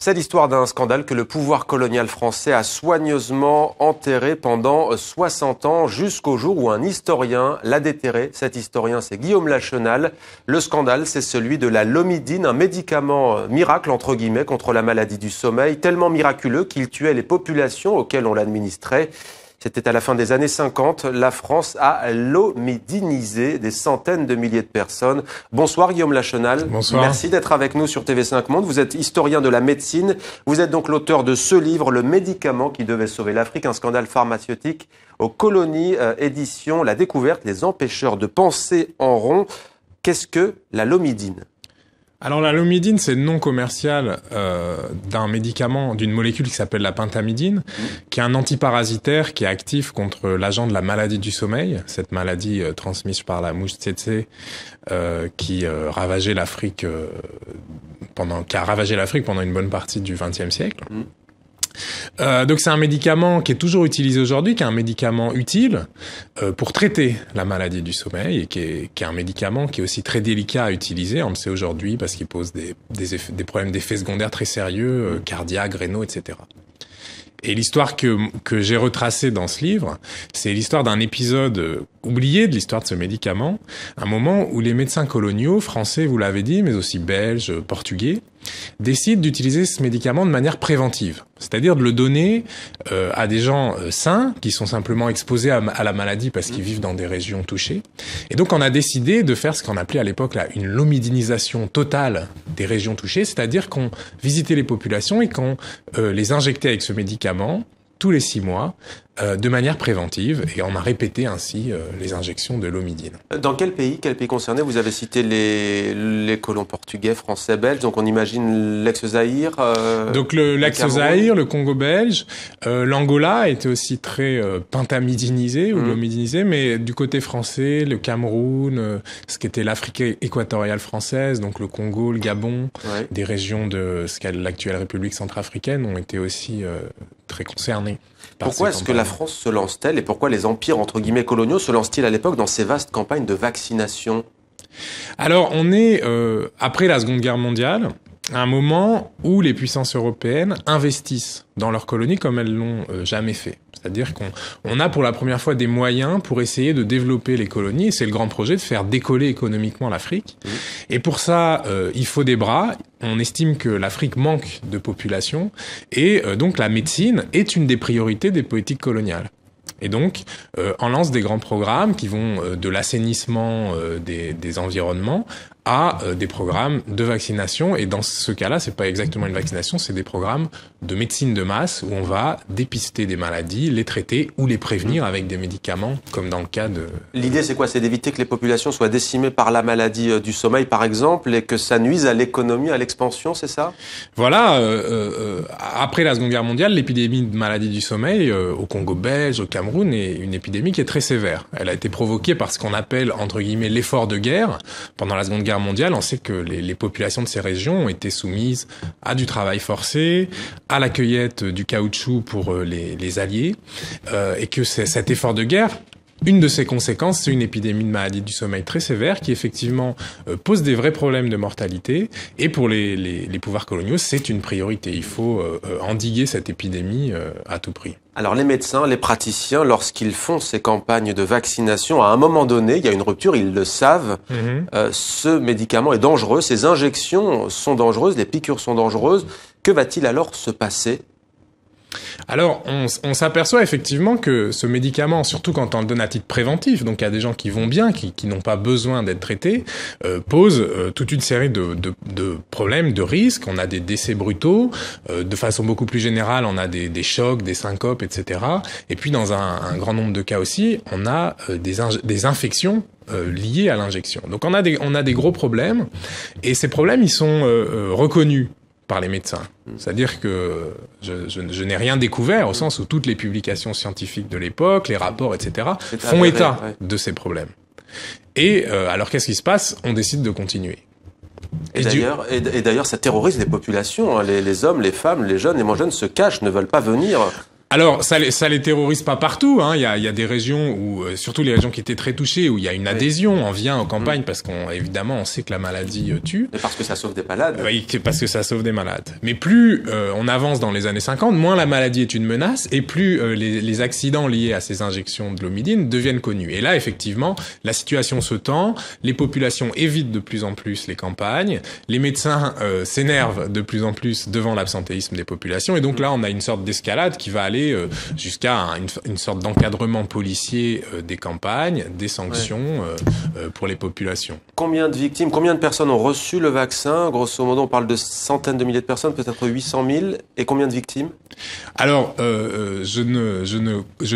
C'est l'histoire d'un scandale que le pouvoir colonial français a soigneusement enterré pendant 60 ans, jusqu'au jour où un historien l'a déterré. Cet historien, c'est Guillaume Lachenal. Le scandale, c'est celui de la lomidine, un médicament miracle, entre guillemets, contre la maladie du sommeil, tellement miraculeux qu'il tuait les populations auxquelles on l'administrait. C'était à la fin des années 50. La France a lomidinisé des centaines de milliers de personnes. Bonsoir Guillaume Lachenal. Bonsoir. Merci d'être avec nous sur TV5 Monde. Vous êtes historien de la médecine. Vous êtes donc l'auteur de ce livre, Le médicament qui devait sauver l'Afrique, un scandale pharmaceutique aux colonies éditions. La découverte, les empêcheurs de penser en rond. Qu'est-ce que la lomidine ? Alors la lomidine, c'est le nom commercial d'un médicament, d'une molécule qui s'appelle la pentamidine, qui est un antiparasitaire qui est actif contre l'agent de la maladie du sommeil, cette maladie transmise par la mouche tsetse qui ravageait l'Afrique qui a ravagé l'Afrique pendant une bonne partie du XXe siècle. Donc c'est un médicament qui est toujours utilisé aujourd'hui, qui est un médicament utile pour traiter la maladie du sommeil et qui est un médicament qui est aussi très délicat à utiliser, on le sait aujourd'hui, parce qu'il pose des problèmes d'effets secondaires très sérieux, cardiaques, rénaux, etc. Et l'histoire que j'ai retracée dans ce livre, c'est l'histoire d'un épisode oublié de l'histoire de ce médicament, un moment où les médecins coloniaux, français, vous l'avez dit, mais aussi belges, portugais, décident d'utiliser ce médicament de manière préventive. C'est-à-dire de le donner à des gens sains, qui sont simplement exposés à la maladie parce qu'ils vivent dans des régions touchées. Et donc on a décidé de faire ce qu'on appelait à l'époque là une lomidinisation totale des régions touchées, c'est-à-dire qu'on visitait les populations et qu'on les injectait avec ce médicament tous les 6 mois, de manière préventive, et on a répété ainsi les injections de lomidine. Dans quel pays concerné? Vous avez cité les colons portugais, français, belges, donc on imagine l'ex-Zaïre. Donc l'ex-Zaïre, le Congo belge, l'Angola était aussi très pentamidinisé ou lomidinisé, mais du côté français, le Cameroun, ce qui était l'Afrique équatoriale française, donc le Congo, le Gabon, des régions de ce qu'est l'actuelle République centrafricaine ont été aussi très concernés. Pourquoi est-ce que la France se lance-t-elle et pourquoi les empires, entre guillemets, coloniaux se lancent-ils à l'époque dans ces vastes campagnes de vaccination? Alors, on est, après la Seconde Guerre mondiale, à un moment où les puissances européennes investissent dans leurs colonies comme elles l'ont jamais fait. C'est-à-dire qu'on a pour la première fois des moyens pour essayer de développer les colonies. Et c'est le grand projet de faire décoller économiquement l'Afrique. Et pour ça, il faut des bras. On estime que l'Afrique manque de population. Et donc la médecine est une des priorités des politiques coloniales. Et donc, on lance des grands programmes qui vont de l'assainissement des environnements à des programmes de vaccination. Et dans ce cas-là, c'est pas exactement une vaccination, c'est des programmes de médecine de masse où on va dépister des maladies, les traiter ou les prévenir avec des médicaments, comme dans le cas de... L'idée, c'est quoi? C'est d'éviter que les populations soient décimées par la maladie du sommeil, par exemple, et que ça nuise à l'économie, à l'expansion, c'est ça? Voilà. Après la Seconde Guerre mondiale, l'épidémie de maladie du sommeil au Congo belge, au Cameroun, est une épidémie qui est très sévère. Elle a été provoquée par ce qu'on appelle, entre guillemets, l'effort de guerre. Pendant la Seconde Guerre mondiale, on sait que les populations de ces régions ont été soumises à du travail forcé, à la cueillette du caoutchouc pour les alliés, et que cet effort de guerre, une de ses conséquences, c'est une épidémie de maladie du sommeil très sévère qui effectivement pose des vrais problèmes de mortalité. Et pour les pouvoirs coloniaux, c'est une priorité. Il faut endiguer cette épidémie à tout prix. Alors les médecins, les praticiens, lorsqu'ils font ces campagnes de vaccination, à un moment donné, il y a une rupture, ils le savent. Ce médicament est dangereux, ces injections sont dangereuses, les piqûres sont dangereuses. Que va-t-il alors se passer ? Alors, on s'aperçoit effectivement que ce médicament, surtout quand on le donne à titre préventif, donc à des gens qui vont bien, qui n'ont pas besoin d'être traités, pose toute une série de problèmes, de risques. On a des décès brutaux, de façon beaucoup plus générale, on a des chocs, des syncopes, etc. Et puis dans un grand nombre de cas aussi, on a des infections liées à l'injection. Donc on a des gros problèmes, et ces problèmes, ils sont reconnus par les médecins. C'est-à-dire que je n'ai rien découvert au sens où toutes les publications scientifiques de l'époque, les rapports, etc. font état de ces problèmes. Et alors qu'est-ce qui se passe? On décide de continuer. Et d'ailleurs, ça terrorise les populations. Les hommes, les femmes, les jeunes, les moins jeunes se cachent, ne veulent pas venir. Alors, ça les terrorise pas partout, hein. Il y a des régions où, surtout les régions qui étaient très touchées, où il y a une adhésion, on vient en campagne parce évidemment, on sait que la maladie tue. Et parce que ça sauve des malades. Oui, parce que ça sauve des malades. Mais plus on avance dans les années 50, moins la maladie est une menace et plus les accidents liés à ces injections de l'Omidine deviennent connus. Et là, effectivement, la situation se tend, les populations évitent de plus en plus les campagnes, les médecins s'énervent de plus en plus devant l'absentéisme des populations, et donc là, on a une sorte d'escalade qui va aller jusqu'à une sorte d'encadrement policier des campagnes, des sanctions pour les populations. Combien de victimes, combien de personnes ont reçu le vaccin? Grosso modo, on parle de centaines de milliers de personnes, peut-être 800 000. Et combien de victimes? Alors, je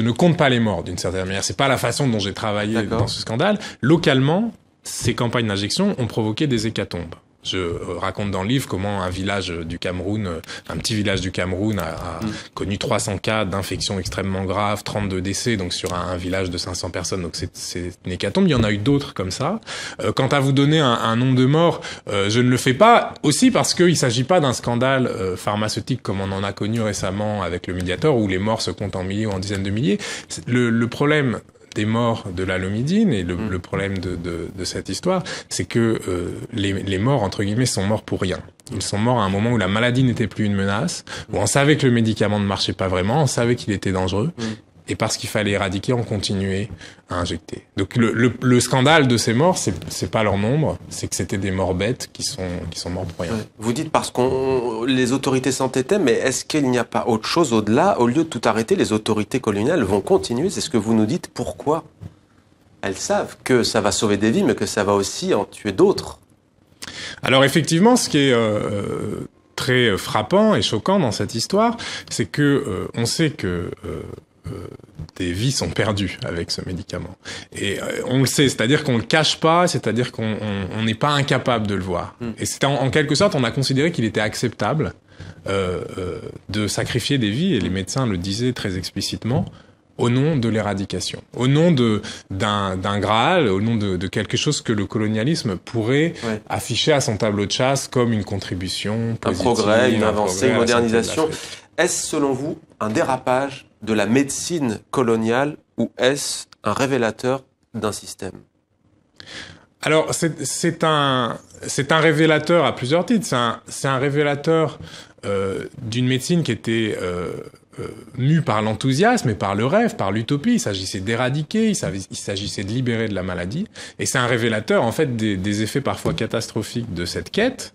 ne compte pas les morts d'une certaine manière. C'est pas la façon dont j'ai travaillé dans ce scandale. Localement, ces campagnes d'injection ont provoqué des hécatombes. Je raconte dans le livre comment un village du Cameroun, un petit village du Cameroun a connu 300 cas d'infections extrêmement graves, 32 décès, donc sur un village de 500 personnes. Donc c'est une hécatombe. Il y en a eu d'autres comme ça. Quant à vous donner un nombre de morts, je ne le fais pas, aussi parce qu'il s'agit pas d'un scandale pharmaceutique comme on en a connu récemment avec le Mediator, où les morts se comptent en milliers ou en dizaines de milliers. Le problème des morts de la Lomidine et le problème de cette histoire, c'est que les morts, entre guillemets, sont morts pour rien. Ils sont morts à un moment où la maladie n'était plus une menace, où on savait que le médicament ne marchait pas vraiment, on savait qu'il était dangereux, et parce qu'il fallait éradiquer, on continuait à injecter. Donc le scandale de ces morts, c'est pas leur nombre, c'est que c'était des morts bêtes qui sont morts pour rien. Vous dites parce que les autorités s'entêtaient, mais est-ce qu'il n'y a pas autre chose au-delà? Au lieu de tout arrêter, les autorités coloniales vont continuer. C'est ce que vous nous dites. Pourquoi? Elles savent que ça va sauver des vies, mais que ça va aussi en tuer d'autres. Alors effectivement, ce qui est très frappant et choquant dans cette histoire, c'est que on sait que des vies sont perdues avec ce médicament. Et on le sait, c'est-à-dire qu'on le cache pas, c'est-à-dire qu'on n'est pas incapable de le voir. Et c'est en quelque sorte, on a considéré qu'il était acceptable de sacrifier des vies, et les médecins le disaient très explicitement, au nom de l'éradication, au nom d'un Graal, au nom de quelque chose que le colonialisme pourrait afficher à son tableau de chasse comme une contribution positive, un progrès, une avancée, une modernisation. Est-ce, selon vous, un dérapage de la médecine coloniale, ou est-ce un révélateur d'un système? Alors, c'est un révélateur à plusieurs titres. C'est un révélateur d'une médecine qui était mue par l'enthousiasme et par le rêve, par l'utopie. Il s'agissait d'éradiquer, il s'agissait de libérer de la maladie. Et c'est un révélateur, en fait, des effets parfois catastrophiques de cette quête.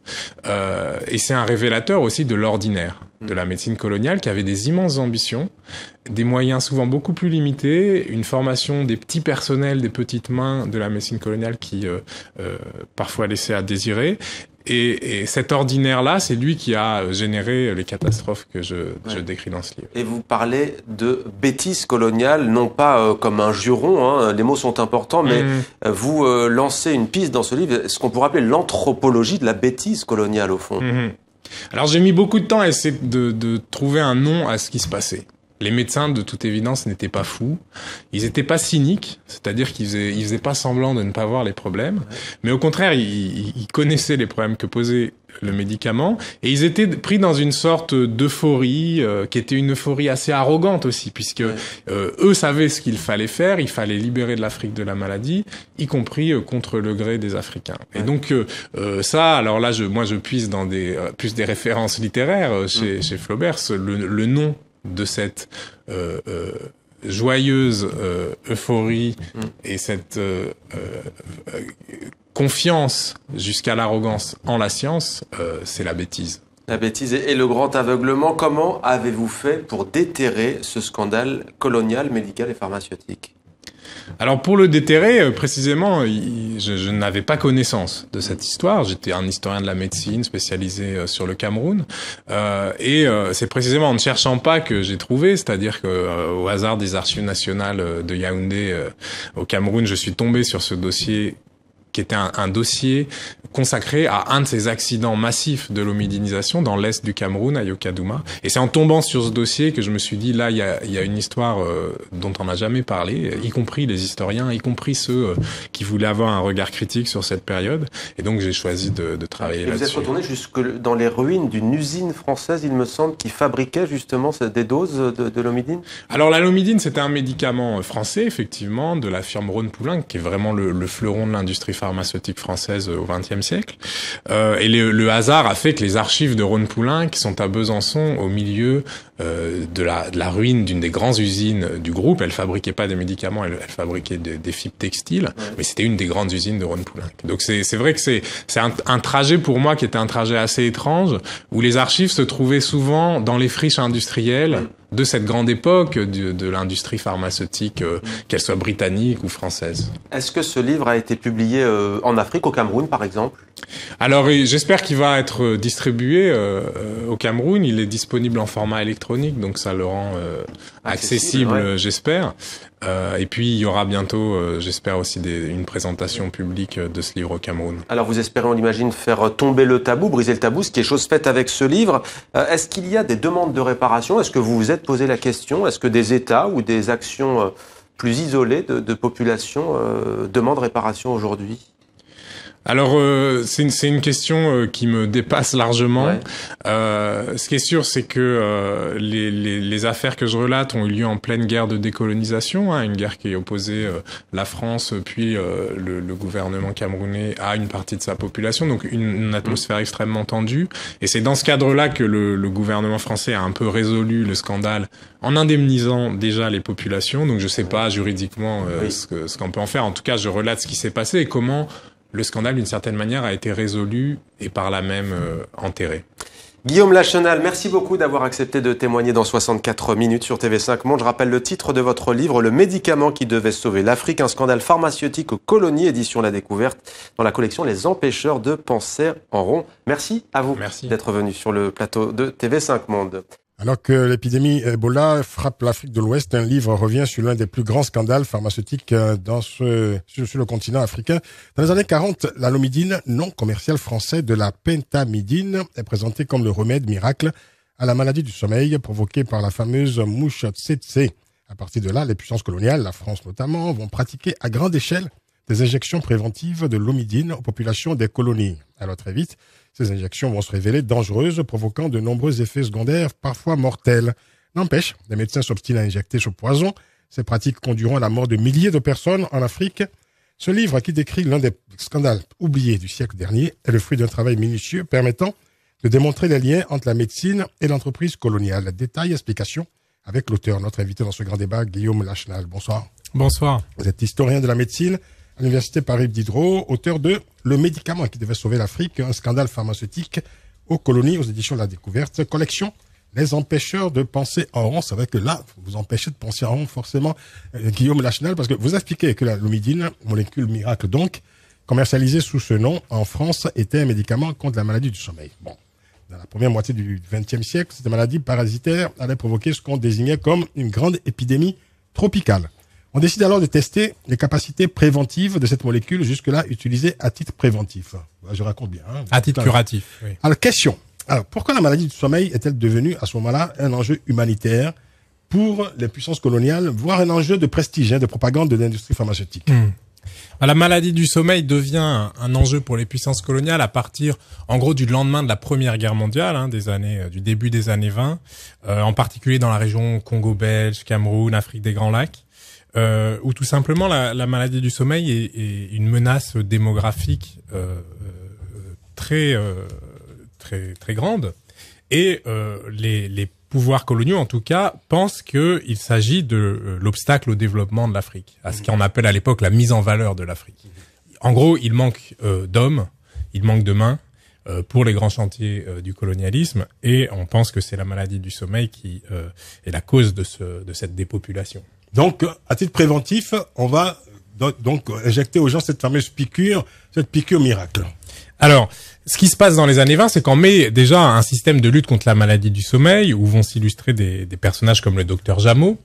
Et c'est un révélateur aussi de l'ordinaire de la médecine coloniale, qui avait des immenses ambitions, des moyens souvent beaucoup plus limités, une formation des petits personnels, des petites mains de la médecine coloniale qui parfois laissait à désirer. Et cet ordinaire-là, c'est lui qui a généré les catastrophes que je décris dans ce livre. Et vous parlez de bêtise coloniale, non pas comme un juron, hein, les mots sont importants, mais vous lancez une piste dans ce livre, ce qu'on pourrait appeler l'anthropologie de la bêtise coloniale, au fond. Alors j'ai mis beaucoup de temps à essayer de trouver un nom à ce qui se passait. Les médecins, de toute évidence, n'étaient pas fous. Ils étaient pas cyniques, c'est-à-dire qu'ils faisaient pas semblant de ne pas voir les problèmes. Mais au contraire, ils connaissaient les problèmes que posait le médicament, et ils étaient pris dans une sorte d'euphorie, qui était une euphorie assez arrogante aussi, puisque eux savaient ce qu'il fallait faire, il fallait libérer de l'Afrique de la maladie, y compris contre le gré des Africains. Et donc ça, alors là, moi je puise dans plus des références littéraires chez Flaubert, le nom de cette joyeuse euphorie et cette confiance jusqu'à l'arrogance en la science, c'est la bêtise. La bêtise et le grand aveuglement. Comment avez-vous fait pour déterrer ce scandale colonial, médical et pharmaceutique? Alors pour le déterrer, précisément, je n'avais pas connaissance de cette histoire. J'étais un historien de la médecine spécialisé sur le Cameroun, et c'est précisément en ne cherchant pas que j'ai trouvé, c'est-à-dire que au hasard des archives nationales de Yaoundé au Cameroun, je suis tombé sur ce dossier qui était un dossier consacré à un de ces accidents massifs de l'homidinisation dans l'est du Cameroun, à Yokadouma. Et c'est en tombant sur ce dossier que je me suis dit, là, il y a une histoire dont on n'a jamais parlé, y compris les historiens, y compris ceux qui voulaient avoir un regard critique sur cette période. Et donc, j'ai choisi de travailler là-dessus. Vous êtes retourné jusque dans les ruines d'une usine française, il me semble, qui fabriquait justement des doses de l'omidine? Alors, la lomidine, c'était un médicament français, effectivement, de la firme Rhône-Poulenc, qui est vraiment le fleuron de l'industrie pharmaceutique française au XXe siècle. Et le hasard a fait que les archives de Rhône-Poulenc sont à Besançon, au milieu de la ruine d'une des grandes usines du groupe. Elle fabriquait pas des médicaments, elle fabriquait des fibres textiles, mais c'était une des grandes usines de Rhône-Poulenc. Donc c'est vrai que c'est un trajet pour moi qui était un trajet assez étrange, où les archives se trouvaient souvent dans les friches industrielles de cette grande époque de l'industrie pharmaceutique, qu'elle soit britannique ou française. Est-ce que ce livre a été publié en Afrique, au Cameroun par exemple? Alors j'espère qu'il va être distribué au Cameroun. Il est disponible en format électronique, donc ça le rend accessible, ouais. J'espère. Et puis il y aura bientôt, j'espère aussi une présentation publique de ce livre au Cameroun. Alors vous espérez, on l'imagine, faire tomber le tabou, briser le tabou, ce qui est chose faite avec ce livre. Est-ce qu'il y a des demandes de réparation? Est-ce que vous vous êtes posé la question? Est-ce que des États ou des actions plus isolées de populations demandent réparation aujourd'hui? Alors c'est une question qui me dépasse largement. Ouais. Ce qui est sûr, c'est que les affaires que je relate ont eu lieu en pleine guerre de décolonisation, une guerre qui opposait la France puis le gouvernement camerounais à une partie de sa population, donc une atmosphère extrêmement tendue. Et c'est dans ce cadre-là que le gouvernement français a un peu résolu le scandale en indemnisant déjà les populations. Donc je sais pas juridiquement ce qu'on peut en faire. En tout cas, je relate ce qui s'est passé et comment le scandale, d'une certaine manière, a été résolu et par là même enterré. Guillaume Lachenal, merci beaucoup d'avoir accepté de témoigner dans 64 minutes sur TV5 Monde. Je rappelle le titre de votre livre, Le médicament qui devait sauver l'Afrique, un scandale pharmaceutique aux colonies, édition La Découverte, dans la collection Les Empêcheurs de penser en rond. Merci à vous d'être venu sur le plateau de TV5 Monde. Alors que l'épidémie Ebola frappe l'Afrique de l'Ouest, un livre revient sur l'un des plus grands scandales pharmaceutiques sur le continent africain. Dans les années 40, la lomidine, non commercial français de la pentamidine, est présentée comme le remède miracle à la maladie du sommeil provoquée par la fameuse mouche tsetse. À partir de là, les puissances coloniales, la France notamment, vont pratiquer à grande échelle des injections préventives de lomidine aux populations des colonies. Alors très vite, ces injections vont se révéler dangereuses, provoquant de nombreux effets secondaires, parfois mortels. N'empêche, les médecins s'obstinent à injecter ce poison. Ces pratiques conduiront à la mort de milliers de personnes en Afrique. Ce livre, qui décrit l'un des scandales oubliés du siècle dernier, est le fruit d'un travail minutieux permettant de démontrer les liens entre la médecine et l'entreprise coloniale. Détails, explications avec l'auteur, notre invité dans ce grand débat, Guillaume Lachenal. Bonsoir. Bonsoir. Vous êtes historien de la médecine à l'université Paris-Diderot, auteur de Le médicament qui devait sauver l'Afrique, un scandale pharmaceutique aux colonies, aux éditions de La Découverte, collection Les Empêcheurs de penser en rond. C'est vrai que là, vous empêchez de penser en rond forcément, Guillaume Lachenal, parce que vous expliquez que la lomidine, molécule miracle donc, commercialisée sous ce nom en France, était un médicament contre la maladie du sommeil. Bon, dans la première moitié du XXe siècle, cette maladie parasitaire allait provoquer ce qu'on désignait comme une grande épidémie tropicale. On décide alors de tester les capacités préventives de cette molécule, jusque-là utilisée à titre préventif. Je raconte bien. À titre curatif, oui. Alors, question. Alors, pourquoi la maladie du sommeil est-elle devenue, à ce moment-là, un enjeu humanitaire pour les puissances coloniales, voire un enjeu de prestige, de propagande de l'industrie pharmaceutique? La maladie du sommeil devient un enjeu pour les puissances coloniales à partir, en gros, du lendemain de la Première Guerre mondiale, du début des années 20, en particulier dans la région Congo-Belge, Cameroun, Afrique des Grands Lacs. Où tout simplement la maladie du sommeil est une menace démographique très grande, et les pouvoirs coloniaux en tout cas pensent qu'il s'agit de l'obstacle au développement de l'Afrique, à ce qu'on appelle à l'époque la mise en valeur de l'Afrique. En gros, il manque d'hommes, il manque de mains pour les grands chantiers du colonialisme, et on pense que c'est la maladie du sommeil qui est la cause de cette dépopulation. Donc, à titre préventif, on va donc injecter aux gens cette fameuse piqûre miracle. Alors, ce qui se passe dans les années 20, c'est qu'on met déjà un système de lutte contre la maladie du sommeil, où vont s'illustrer des personnages comme le docteur Jameau,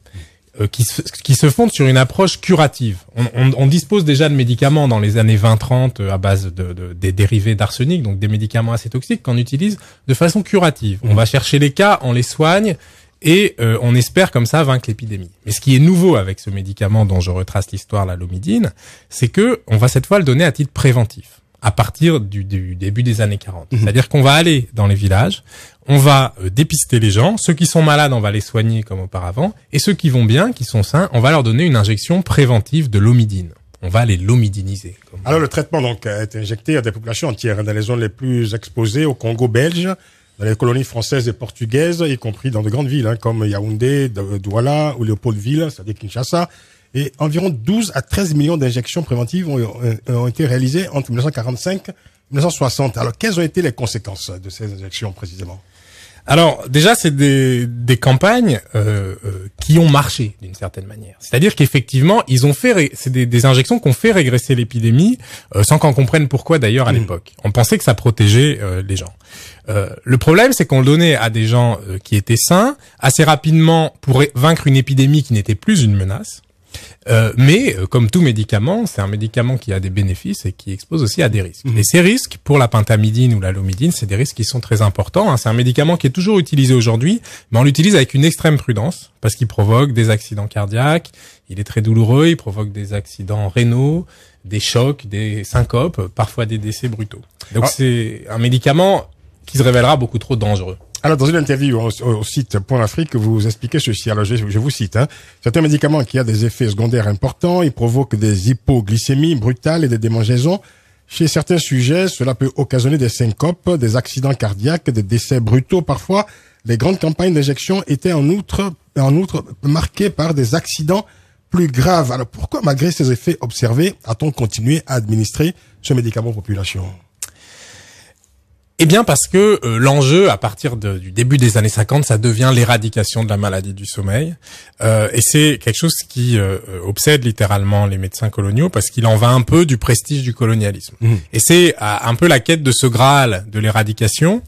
qui se fondent sur une approche curative. On dispose déjà de médicaments dans les années 20-30 à base des dérivés d'arsenic, donc des médicaments assez toxiques qu'on utilise de façon curative. On va chercher les cas, on les soigne et on espère comme ça vaincre l'épidémie. Mais ce qui est nouveau avec ce médicament dont je retrace l'histoire, la Lomidine, c'est que on va cette fois le donner à titre préventif à partir du début des années 40. C'est-à-dire qu'on va aller dans les villages, on va dépister les gens, ceux qui sont malades, on va les soigner comme auparavant, et ceux qui vont bien, qui sont sains, on va leur donner une injection préventive de Lomidine. On va les lomidiniser. Alors le traitement donc a été injecté à des populations entières, dans les zones les plus exposées, au Congo belge, dans les colonies françaises et portugaises, y compris dans de grandes villes comme Yaoundé, Douala ou Léopoldville, c'est-à-dire Kinshasa. Et environ 12 à 13 millions d'injections préventives ont été réalisées entre 1945 et 1960. Alors, quelles ont été les conséquences de ces injections précisément? Alors, déjà, c'est des campagnes qui ont marché d'une certaine manière. C'est-à-dire qu'effectivement, ils ont fait c'est des injections qui ont fait régresser l'épidémie, sans qu'on comprenne pourquoi d'ailleurs à l'époque. On pensait que ça protégeait les gens. Le problème, c'est qu'on le donnait à des gens qui étaient sains assez rapidement pour vaincre une épidémie qui n'était plus une menace. Mais comme tout médicament, c'est un médicament qui a des bénéfices et qui expose aussi à des risques. Et ces risques, pour la pentamidine ou la lomidine, c'est des risques qui sont très importants. C'est un médicament qui est toujours utilisé aujourd'hui, mais on l'utilise avec une extrême prudence parce qu'il provoque des accidents cardiaques, il est très douloureux, il provoque des accidents rénaux, des chocs, des syncopes, parfois des décès brutaux. Donc c'est un médicament qui se révélera beaucoup trop dangereux. Alors, dans une interview au site Point Afrique, vous expliquez ceci. Alors, je vous cite. C'est un médicament qui a des effets secondaires importants. Il provoque des hypoglycémies brutales et des démangeaisons. Chez certains sujets, cela peut occasionner des syncopes, des accidents cardiaques, des décès brutaux parfois. Les grandes campagnes d'injection étaient en outre marquées par des accidents plus graves. Alors, pourquoi, malgré ces effets observés, a-t-on continué à administrer ce médicament aux populations? Eh bien parce que l'enjeu, à partir du début des années 50, ça devient l'éradication de la maladie du sommeil. Et c'est quelque chose qui obsède littéralement les médecins coloniaux parce qu'il en va un peu du prestige du colonialisme. Et c'est un peu la quête de ce Graal de l'éradication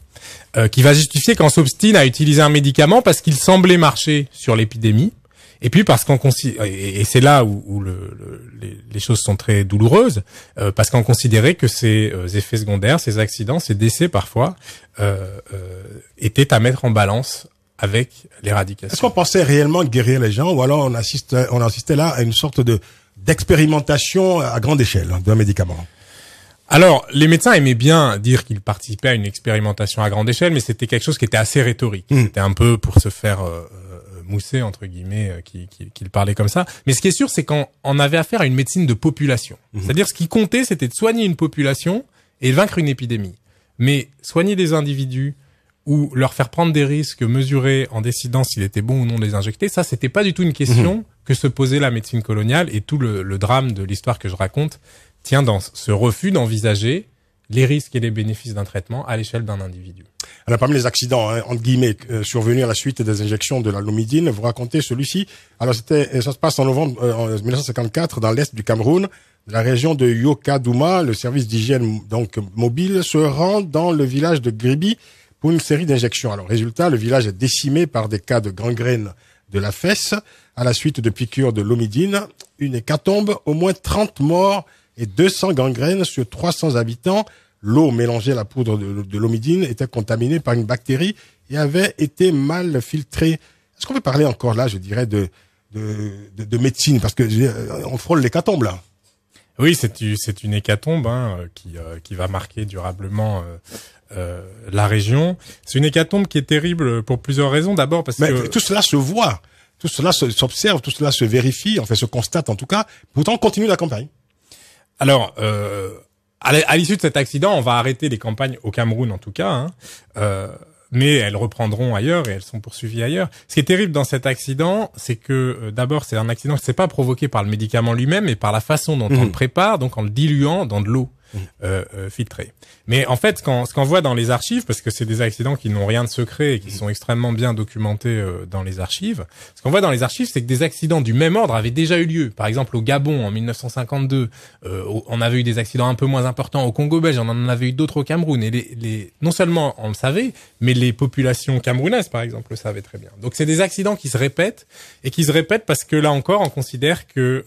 qui va justifier qu'on s'obstine à utiliser un médicament parce qu'il semblait marcher sur l'épidémie. Et puis parce qu'on considère, et c'est là où les choses sont très douloureuses, parce qu'on considérait que ces effets secondaires, ces accidents, ces décès parfois, étaient à mettre en balance avec l'éradication. Est-ce qu'on pensait réellement guérir les gens, ou alors on assistait là à une sorte d'expérimentation à grande échelle d'un médicament? Alors, les médecins aimaient bien dire qu'ils participaient à une expérimentation à grande échelle, mais c'était quelque chose qui était assez rhétorique. C'était un peu pour se faire mousser, entre guillemets, qu'il parlait comme ça. Mais ce qui est sûr, c'est qu'on avait affaire à une médecine de population. C'est-à-dire, ce qui comptait, c'était de soigner une population et de vaincre une épidémie. Mais soigner des individus ou leur faire prendre des risques mesurés en décidant s'il était bon ou non de les injecter, ça, c'était pas du tout une question que se posait la médecine coloniale, et tout le drame de l'histoire que je raconte tient dans ce refus d'envisager les risques et les bénéfices d'un traitement à l'échelle d'un individu. Alors, parmi les accidents, entre guillemets, survenus à la suite des injections de la lomidine, vous racontez celui-ci. Alors, ça se passe en novembre 1954 dans l'est du Cameroun, dans la région de Yokadouma. Le service d'hygiène, donc, mobile, se rend dans le village de Gribi pour une série d'injections. Alors, résultat, le village est décimé par des cas de gangrène de la fesse à la suite de piqûres de lomidine. Une hécatombe, au moins 30 morts et 200 gangrènes sur 300 habitants. L'eau mélangée à la poudre de lomidine était contaminée par une bactérie et avait été mal filtrée. Est-ce qu'on peut parler encore là, je dirais, de médecine, parce que on frôle l'hécatombe là? Oui, c'est une hécatombe qui va marquer durablement la région. C'est une hécatombe qui est terrible pour plusieurs raisons. D'abord parce que tout cela se voit, tout cela s'observe, tout cela se vérifie, enfin se constate en tout cas. Pourtant, on continue la campagne. Alors, à l'issue de cet accident, on va arrêter les campagnes au Cameroun en tout cas, mais elles reprendront ailleurs et elles sont poursuivies ailleurs. Ce qui est terrible dans cet accident, c'est que d'abord c'est un accident qui ne s'est pas provoqué par le médicament lui-même, mais par la façon dont on le prépare, donc en le diluant dans de l'eau. filtrés. Mais en fait, ce qu'on voit dans les archives, parce que c'est des accidents qui n'ont rien de secret et qui sont extrêmement bien documentés dans les archives, ce qu'on voit dans les archives, c'est que des accidents du même ordre avaient déjà eu lieu. Par exemple, au Gabon, en 1952, on avait eu des accidents un peu moins importants au Congo belge, on en avait eu d'autres au Cameroun. Et non seulement on le savait, mais les populations camerounaises, par exemple, le savaient très bien. Donc c'est des accidents qui se répètent, et qui se répètent parce que là encore, on considère que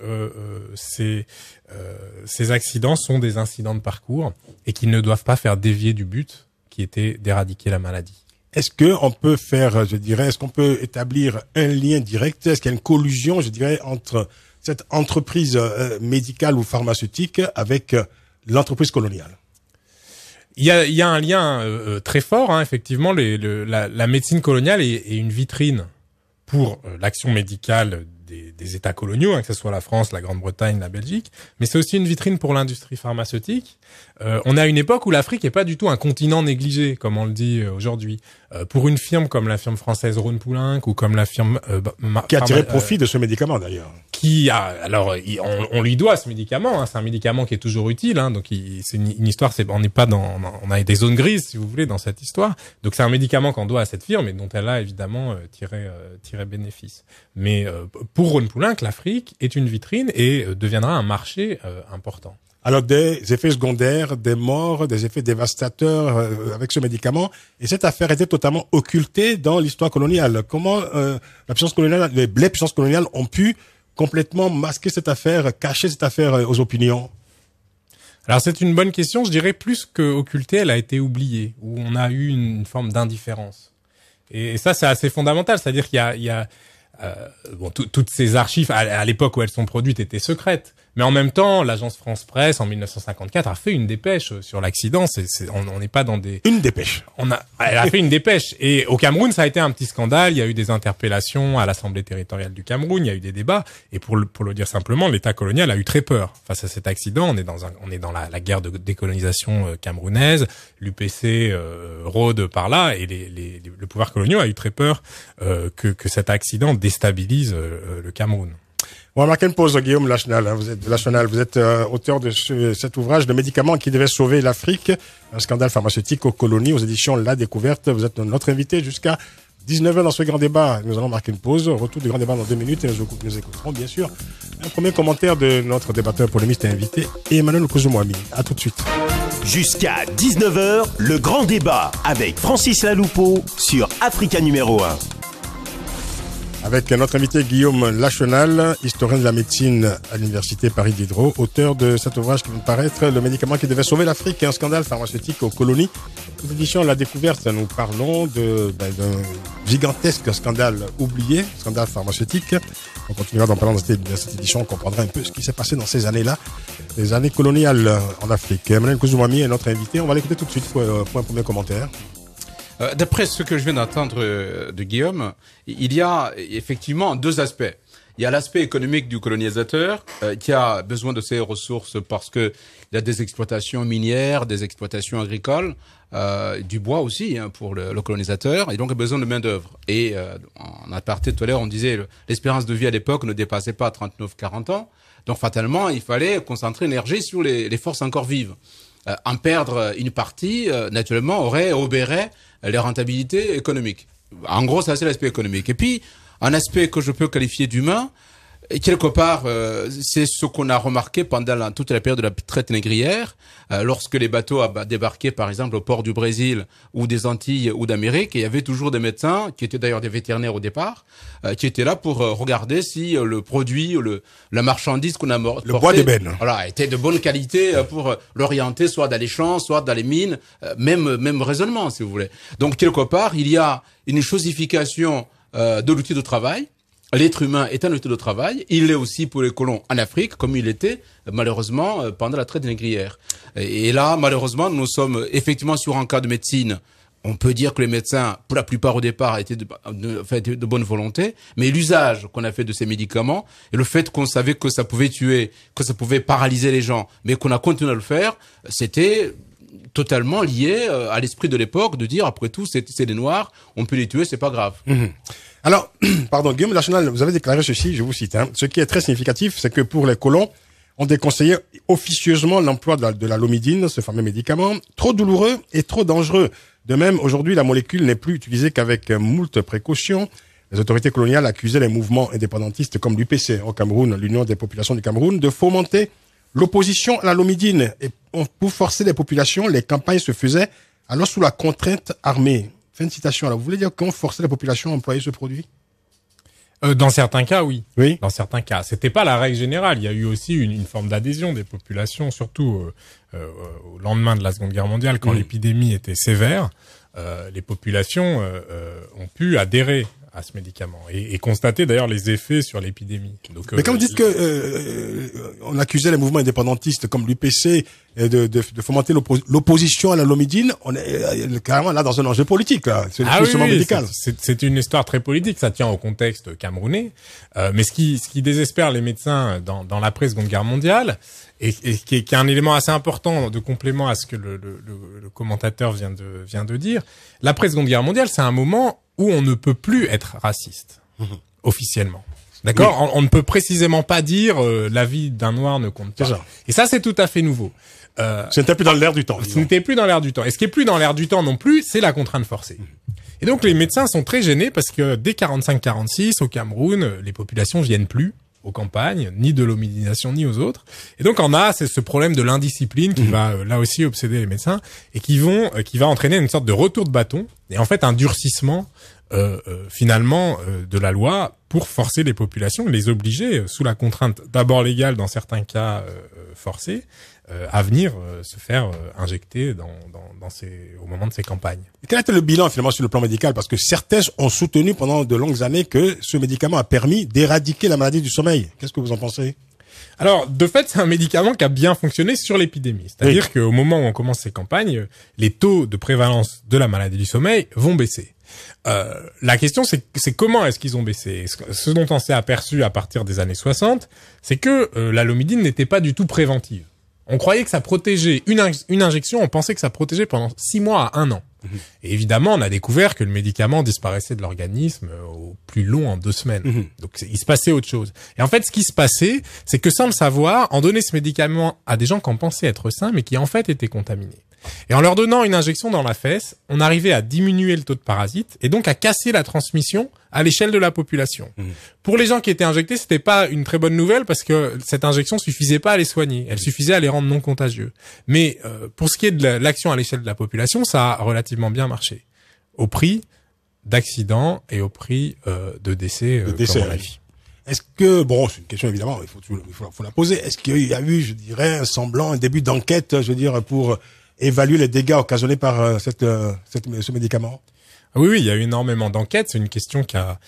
ces accidents sont des incidents de parcours et qu'ils ne doivent pas faire dévier du but qui était d'éradiquer la maladie. Est-ce que on peut faire, est-ce qu'on peut établir un lien direct? Est-ce qu'il y a une collusion, entre cette entreprise médicale ou pharmaceutique avec l'entreprise coloniale? Il y a un lien très fort, hein, effectivement. La médecine coloniale est une vitrine pour l'action médicale des États coloniaux, hein, que ce soit la France, la Grande-Bretagne, la Belgique, mais c'est aussi une vitrine pour l'industrie pharmaceutique. On a une époque où l'Afrique est pas du tout un continent négligé, comme on le dit aujourd'hui. Pour une firme comme la firme française Rhône-Poulenc ou comme la firme qui a tiré profit de ce médicament d'ailleurs. On lui doit ce médicament. Hein, c'est un médicament qui est toujours utile. Hein, donc c'est une histoire. On n'est pas on a des zones grises, si vous voulez, dans cette histoire. Donc c'est un médicament qu'on doit à cette firme et dont elle a évidemment tiré bénéfice. Mais pour Rhône-Poulenc, l'Afrique est une vitrine et deviendra un marché important. Alors des effets secondaires, des morts, des effets dévastateurs avec ce médicament. Et cette affaire était totalement occultée dans l'histoire coloniale. Comment les puissances coloniales ont pu complètement masquer cette affaire, cacher cette affaire aux opinions? Alors c'est une bonne question. Je dirais plus qu'occultée, elle a été oubliée, où on a eu une forme d'indifférence. Et ça, c'est assez fondamental. C'est-à-dire qu'il y a toutes ces archives à l'époque où elles sont produites étaient secrètes. Mais en même temps, l'agence France Presse en 1954 a fait une dépêche sur l'accident. On n'est pas dans une dépêche. Elle a fait une dépêche. Et au Cameroun, ça a été un petit scandale. Il y a eu des interpellations à l'Assemblée territoriale du Cameroun. Il y a eu des débats. Et pour le dire simplement, l'État colonial a eu très peur face à cet accident. On est dans la guerre de décolonisation camerounaise. L'UPC rôde par là, et le pouvoir colonial a eu très peur que cet accident déstabilise le Cameroun. On va marquer une pause, Guillaume Lachenal. Vous êtes auteur de cet ouvrage de médicaments qui devait sauver l'Afrique, un scandale pharmaceutique aux colonies, aux éditions La Découverte. Vous êtes notre invité jusqu'à 19h dans ce grand débat. Nous allons marquer une pause. Retour du grand débat dans 2 minutes et nous écouterons bien sûr un premier commentaire de notre débatteur polémiste et invité, Emmanuel Kouzoumoami. À tout de suite. Jusqu'à 19h, le grand débat avec Francis Laloupeau sur Africa numéro 1. Avec notre invité Guillaume Lachenal, historien de la médecine à l'université Paris Diderot, auteur de cet ouvrage qui vient de paraître, Le médicament qui devait sauver l'Afrique, un scandale pharmaceutique aux colonies. Aux éditions La Découverte, nous parlons d'un gigantesque scandale oublié, scandale pharmaceutique. On continuera d'en parler dans cette édition, on comprendra un peu ce qui s'est passé dans ces années-là, les années coloniales en Afrique. Emmanuel Kouzoumoami est notre invité, on va l'écouter tout de suite pour un premier commentaire. D'après ce que je viens d'entendre de Guillaume, il y a effectivement 2 aspects. Il y a l'aspect économique du colonisateur qui a besoin de ses ressources parce que il y a des exploitations minières, des exploitations agricoles, du bois aussi pour le colonisateur, et donc a besoin de main d'œuvre. Et en aparté tout à l'heure, on disait l'espérance de vie à l'époque ne dépassait pas 39-40 ans, donc fatalement il fallait concentrer l'énergie sur les forces encore vives. En perdre une partie, naturellement, obérerait les rentabilités économiques. En gros, ça c'est l'aspect économique. Et puis, un aspect que je peux qualifier d'humain, quelque part, c'est ce qu'on a remarqué pendant toute la période de la traite négrière, lorsque les bateaux débarquaient, par exemple, au port du Brésil ou des Antilles ou d'Amérique, il y avait toujours des médecins, qui étaient d'ailleurs des vétérinaires au départ, qui étaient là pour regarder si le produit, la marchandise qu'on a porté, le bois d'ébène, voilà, était de bonne qualité pour l'orienter soit dans les champs, soit dans les mines, même raisonnement, si vous voulez. Donc, quelque part, il y a une chosification de l'outil de travail. L'être humain est un outil de travail. Il l'est aussi pour les colons en Afrique, comme il était malheureusement pendant la traite négrière. Et là, malheureusement, nous sommes effectivement sur un cas de médecine. On peut dire que les médecins, pour la plupart au départ, étaient de bonne volonté, mais l'usage qu'on a fait de ces médicaments et le fait qu'on savait que ça pouvait tuer, que ça pouvait paralyser les gens, mais qu'on a continué à le faire, c'était totalement lié à l'esprit de l'époque de dire après tout c'est des noirs, on peut les tuer, c'est pas grave. Alors, pardon, Guillaume Lachenal, vous avez déclaré ceci, je vous cite, ce qui est très significatif, c'est que pour les colons, ont déconseillé officieusement l'emploi de la lomidine, ce fameux médicament, trop douloureux et trop dangereux. De même, aujourd'hui, la molécule n'est plus utilisée qu'avec moult précautions. Les autorités coloniales accusaient les mouvements indépendantistes comme l'UPC au Cameroun, l'Union des populations du Cameroun, de fomenter l'opposition à la lomidine. Et pour forcer les populations, les campagnes se faisaient alors sous la contrainte armée. Fin de citation. Alors, vous voulez dire qu'on forçait les populations à employer ce produit? Dans certains cas, oui. Oui. Dans certains cas. C'était pas la règle générale. Il y a eu aussi une forme d'adhésion des populations, surtout au lendemain de la Seconde Guerre mondiale, quand l'épidémie était sévère. Les populations ont pu adhérer à ce médicament et constater d'ailleurs les effets sur l'épidémie. Donc, mais quand vous dites que on accusait les mouvements indépendantistes comme l'UPC de fomenter l'opposition à la lomidine, on est carrément là dans un enjeu politique, là. C'est justement médical. C'est une histoire très politique, ça tient au contexte camerounais. Mais ce qui désespère les médecins dans l'après-Seconde Guerre mondiale, et qui est un élément assez important de complément à ce que le commentateur vient de dire, l'après-Seconde Guerre mondiale, c'est un moment où on ne peut plus être raciste, officiellement. D'accord? Oui. On ne peut précisément pas dire la vie d'un noir ne compte pas. Et ça, c'est tout à fait nouveau. Ce n'était plus dans l'air du temps. Ce n'était plus dans l'air du temps. Et ce qui est plus dans l'air du temps non plus, c'est la contrainte forcée. Et donc, les médecins sont très gênés parce que dès 45-46, au Cameroun, les populations viennent plus aux campagnes, ni de l'homidination, ni aux autres. Et donc, c'est ce problème de l'indiscipline qui va, là aussi, obséder les médecins et qui va entraîner une sorte de retour de bâton et en fait un durcissement, finalement, de la loi pour forcer les populations, les obliger, sous la contrainte d'abord légale, dans certains cas forcée, à venir se faire injecter au moment de ces campagnes. Et quel était le bilan finalement sur le plan médical? Parce que certains ont soutenu pendant de longues années que ce médicament a permis d'éradiquer la maladie du sommeil. Qu'est-ce que vous en pensez? Alors, de fait, c'est un médicament qui a bien fonctionné sur l'épidémie. C'est-à-dire qu'au moment où on commence ces campagnes, les taux de prévalence de la maladie du sommeil vont baisser. La question, c'est comment est-ce qu'ils ont baissé? Ce dont on s'est aperçu à partir des années 60, c'est que la lomidine n'était pas du tout préventive. On croyait que ça protégeait une injection, on pensait que ça protégeait pendant 6 mois à 1 an. Et évidemment, on a découvert que le médicament disparaissait de l'organisme au plus long en 2 semaines. Donc, il se passait autre chose. Et en fait, ce qui se passait, c'est que sans le savoir, on donnait ce médicament à des gens qu'on pensait être sains, mais qui en fait étaient contaminés. Et en leur donnant une injection dans la fesse, on arrivait à diminuer le taux de parasites et donc à casser la transmission à l'échelle de la population. Pour les gens qui étaient injectés, c'était pas une très bonne nouvelle parce que cette injection suffisait pas à les soigner, elle suffisait à les rendre non contagieux. Mais pour ce qui est de l'action à l'échelle de la population, ça a relativement bien marché. Au prix d'accidents et au prix de décès. Comme on l'a dit. Est-ce que, bon, c'est une question évidemment, il faut la poser. Est-ce qu'il y a eu, je dirais, un début d'enquête, je veux dire, pour évaluer les dégâts occasionnés par ce médicament? Oui, il y a eu énormément d'enquêtes. C'est une question qui a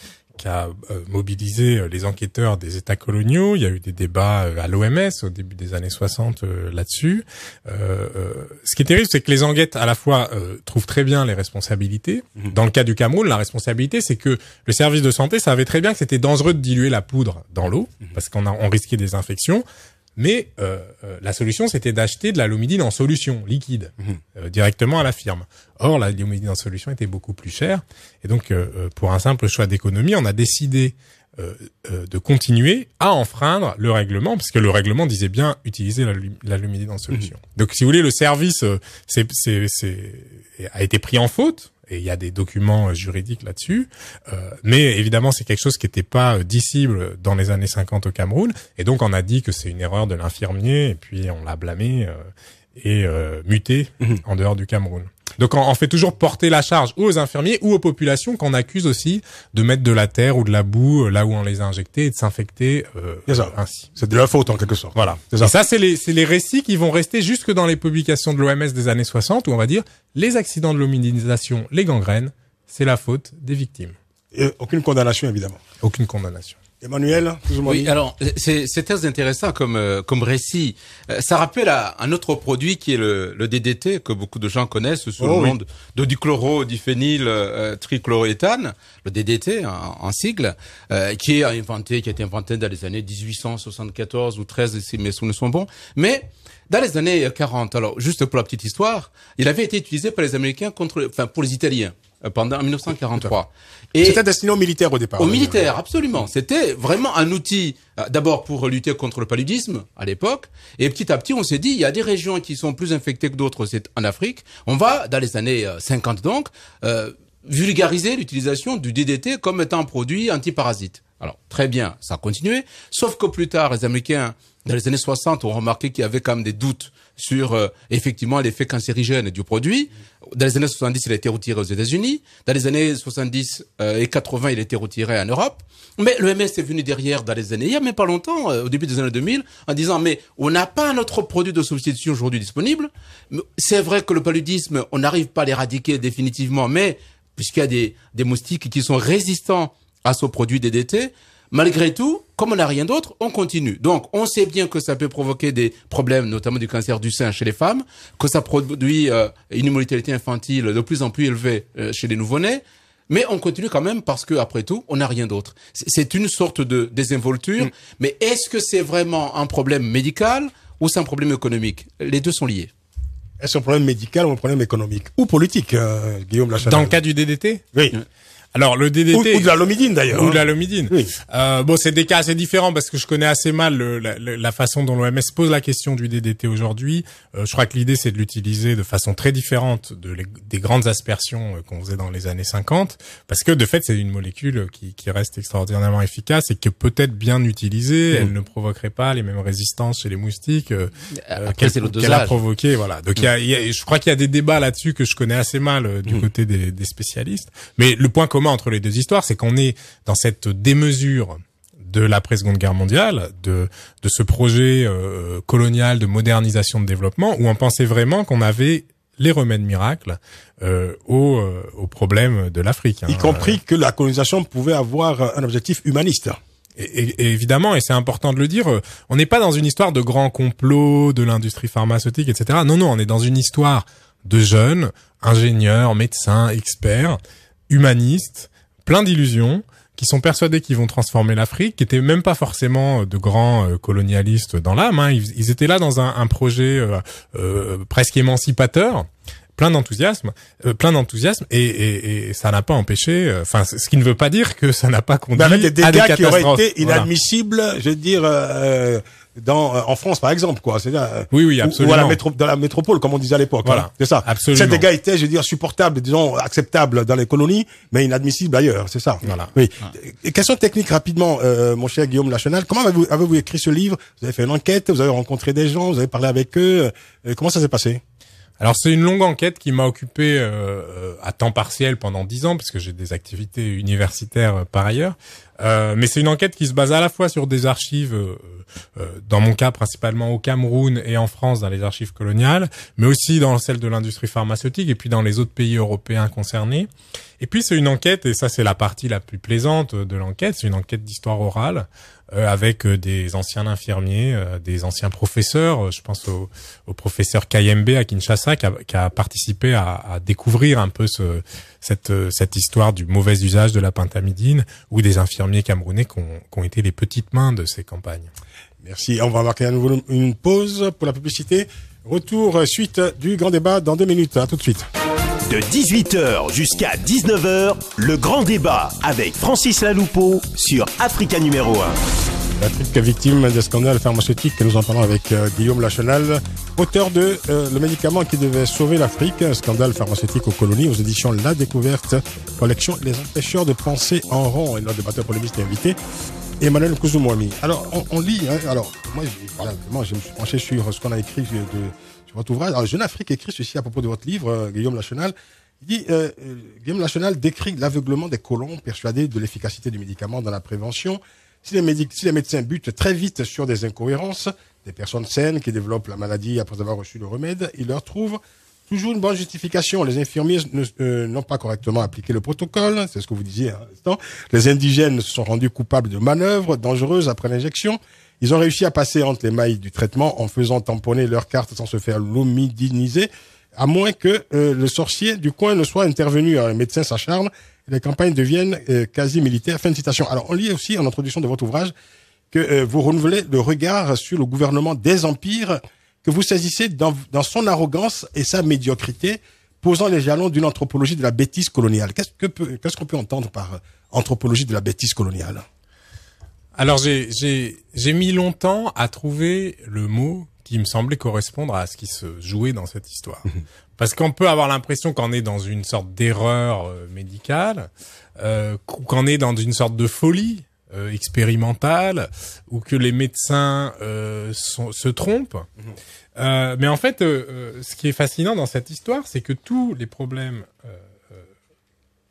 mobilisé les enquêteurs des États coloniaux. Il y a eu des débats à l'OMS au début des années 60 là-dessus. Ce qui est terrible, c'est que les enquêtes à la fois trouvent très bien les responsabilités. Dans le cas du Cameroun, la responsabilité, c'est que le service de santé savait très bien que c'était dangereux de diluer la poudre dans l'eau parce on risquait des infections. Mais la solution, c'était d'acheter de la lomidine en solution liquide directement à la firme. Or, la lomidine en solution était beaucoup plus chère. Et donc, pour un simple choix d'économie, on a décidé de continuer à enfreindre le règlement, parce que le règlement disait bien utiliser la lomidine en solution. Donc, si vous voulez, le service a été pris en faute. Et il y a des documents juridiques là-dessus, mais évidemment c'est quelque chose qui n'était pas dissible dans les années 50 au Cameroun, et donc on a dit que c'est une erreur de l'infirmier, et puis on l'a blâmé et muté en dehors du Cameroun. Donc on fait toujours porter la charge ou aux infirmiers ou aux populations qu'on accuse aussi de mettre de la terre ou de la boue là où on les a injectés et de s'infecter ainsi. C'est de leur faute en quelque sorte. Voilà. Et ça c'est les récits qui vont rester jusque dans les publications de l'OMS des années 60 où on va dire les accidents de l'homidinisation, les gangrènes, c'est la faute des victimes. Et aucune condamnation évidemment. Aucune condamnation. Emmanuel, oui, alors c'est très intéressant comme récit. Ça rappelle un autre produit qui est le DDT que beaucoup de gens connaissent sous le nom de dichloro-diphényl trichloroéthane, le DDT en sigle, qui a été inventé dans les années 1874 ou 13 si mes souvenirs sont bons, mais dans les années 40, alors juste pour la petite histoire, il avait été utilisé par les Américains pour les Italiens. en 1943. Et c'était destiné aux militaires au départ. Aux militaires, absolument. C'était vraiment un outil, d'abord pour lutter contre le paludisme à l'époque, et petit à petit on s'est dit il y a des régions qui sont plus infectées que d'autres, c'est en Afrique. On va dans les années 50 donc vulgariser l'utilisation du DDT comme étant un produit antiparasite. Alors très bien, ça a continué, sauf que plus tard les Américains dans les années 60 ont remarqué qu'il y avait quand même des doutes sur effectivement l'effet cancérigène du produit. Dans les années 70, il a été retiré aux États-Unis. Dans les années 70 et 80, il a été retiré en Europe. Mais l'OMS est venu derrière dans les années, il y a même pas longtemps, au début des années 2000, en disant mais on n'a pas notre produit de substitution aujourd'hui disponible. C'est vrai que le paludisme, on n'arrive pas à l'éradiquer définitivement, mais puisqu'il y a des moustiques qui sont résistants à ce produit DDT, malgré tout, comme on n'a rien d'autre, on continue. Donc, on sait bien que ça peut provoquer des problèmes, notamment du cancer du sein chez les femmes, que ça produit une mortalité infantile de plus en plus élevée chez les nouveau-nés, mais on continue quand même parce que, après tout, on n'a rien d'autre. C'est une sorte de désinvolture, mais est-ce que c'est vraiment un problème médical ou c'est un problème économique? Les deux sont liés. Est-ce un problème médical ou un problème économique? Ou politique, Guillaume Lachanal? Dans le cas du DDT? Oui. Alors le DDT ou de la lomidine d'ailleurs. Ou de la lomidine. Oui. Bon, c'est des cas assez différents parce que je connais assez mal la façon dont l'OMS pose la question du DDT aujourd'hui. Je crois que l'idée c'est de l'utiliser de façon très différente des grandes aspersions qu'on faisait dans les années 50, parce que de fait c'est une molécule qui reste extraordinairement efficace et que peut-être bien utilisée, elle ne provoquerait pas les mêmes résistances chez les moustiques qu'elle a provoqué. Voilà. Donc je crois qu'il y a des débats là-dessus que je connais assez mal du côté des spécialistes. Mais le point commun entre les deux histoires, c'est qu'on est dans cette démesure de l'après-Seconde Guerre mondiale, de ce projet colonial de modernisation de développement, où on pensait vraiment qu'on avait les remèdes miracles aux problèmes de l'Afrique. Y compris que la colonisation pouvait avoir un objectif humaniste. Et évidemment, et c'est important de le dire, on n'est pas dans une histoire de grands complots de l'industrie pharmaceutique, etc. Non, on est dans une histoire de jeunes, ingénieurs, médecins, experts, humanistes, plein d'illusions, qui sont persuadés qu'ils vont transformer l'Afrique, qui étaient même pas forcément de grands colonialistes dans l'âme. Hein. Ils étaient là dans un projet presque émancipateur, plein d'enthousiasme, et ça n'a pas empêché. Enfin, ce qui ne veut pas dire que ça n'a pas conduit à des dégâts qui auraient été inadmissibles. Voilà. Je veux dire. En France par exemple quoi, c'est-à-dire oui absolument, ou dans la métropole comme on disait à l'époque, voilà, hein, c'est ça. Absolument. Ces dégâts étaient, je veux dire, supportables, disons acceptables dans les colonies, mais inadmissibles ailleurs, c'est ça. Voilà. Oui. Question technique rapidement, mon cher Guillaume Lachanal, comment avez-vous écrit ce livre? Vous avez fait une enquête, vous avez rencontré des gens, vous avez parlé avec eux, comment ça s'est passé? Alors c'est une longue enquête qui m'a occupé à temps partiel pendant 10 ans parce que j'ai des activités universitaires par ailleurs. Mais c'est une enquête qui se base à la fois sur des archives, dans mon cas principalement au Cameroun et en France dans les archives coloniales, mais aussi dans celle de l'industrie pharmaceutique et puis dans les autres pays européens concernés. Et puis c'est une enquête, et ça c'est la partie la plus plaisante de l'enquête, c'est une enquête d'histoire orale avec des anciens infirmiers, des anciens professeurs. Je pense au professeur Kayembe à Kinshasa qui a participé à découvrir un peu cette histoire du mauvais usage de la pentamidine, ou des infirmiers camerounais qui ont été les petites mains de ces campagnes. Merci. On va marquer à nouveau une pause pour la publicité. Retour suite du grand débat dans 2 minutes. À tout de suite. De 18h jusqu'à 19h, le grand débat avec Francis Laloupeau sur Africa numéro 1. L'Afrique victime des scandales pharmaceutiques, nous en parlons avec Guillaume Lachanal, auteur de Le médicament qui devait sauver l'Afrique, un scandale pharmaceutique aux colonies, aux éditions La Découverte, collection Les empêcheurs de penser en rond, et notre débatteur polémiste est invité, Emmanuel Kouzoumoumi. Alors, on lit, hein, alors, moi, je me suis penché sur ce qu'on a écrit sur votre ouvrage. Alors, Jeune Afrique écrit ceci à propos de votre livre, Guillaume Lachanal. Il dit, Guillaume Lachanal décrit l'aveuglement des colons persuadés de l'efficacité du médicament dans la prévention. Si les médecins butent très vite sur des incohérences, des personnes saines qui développent la maladie après avoir reçu le remède, ils leur trouvent toujours une bonne justification. Les infirmiers n'ont pas correctement appliqué le protocole, c'est ce que vous disiez à l'instant. Les indigènes se sont rendus coupables de manœuvres dangereuses après l'injection. Ils ont réussi à passer entre les mailles du traitement en faisant tamponner leur carte sans se faire lomidiniser, à moins que le sorcier du coin ne soit intervenu. Alors, les médecins s'acharnent. Les campagnes deviennent quasi militaires. Fin de citation. Alors, on lit aussi en introduction de votre ouvrage que vous renouvelez le regard sur le gouvernement des empires, que vous saisissez dans son arrogance et sa médiocrité posant les jalons d'une anthropologie de la bêtise coloniale. Qu'est-ce qu'on peut entendre par anthropologie de la bêtise coloniale? Alors j'ai mis longtemps à trouver le mot qui me semblait correspondre à ce qui se jouait dans cette histoire. Parce qu'on peut avoir l'impression qu'on est dans une sorte d'erreur médicale, qu'on est dans une sorte de folie expérimentale, ou que les médecins se trompent. Mais en fait, ce qui est fascinant dans cette histoire, c'est que tous les problèmes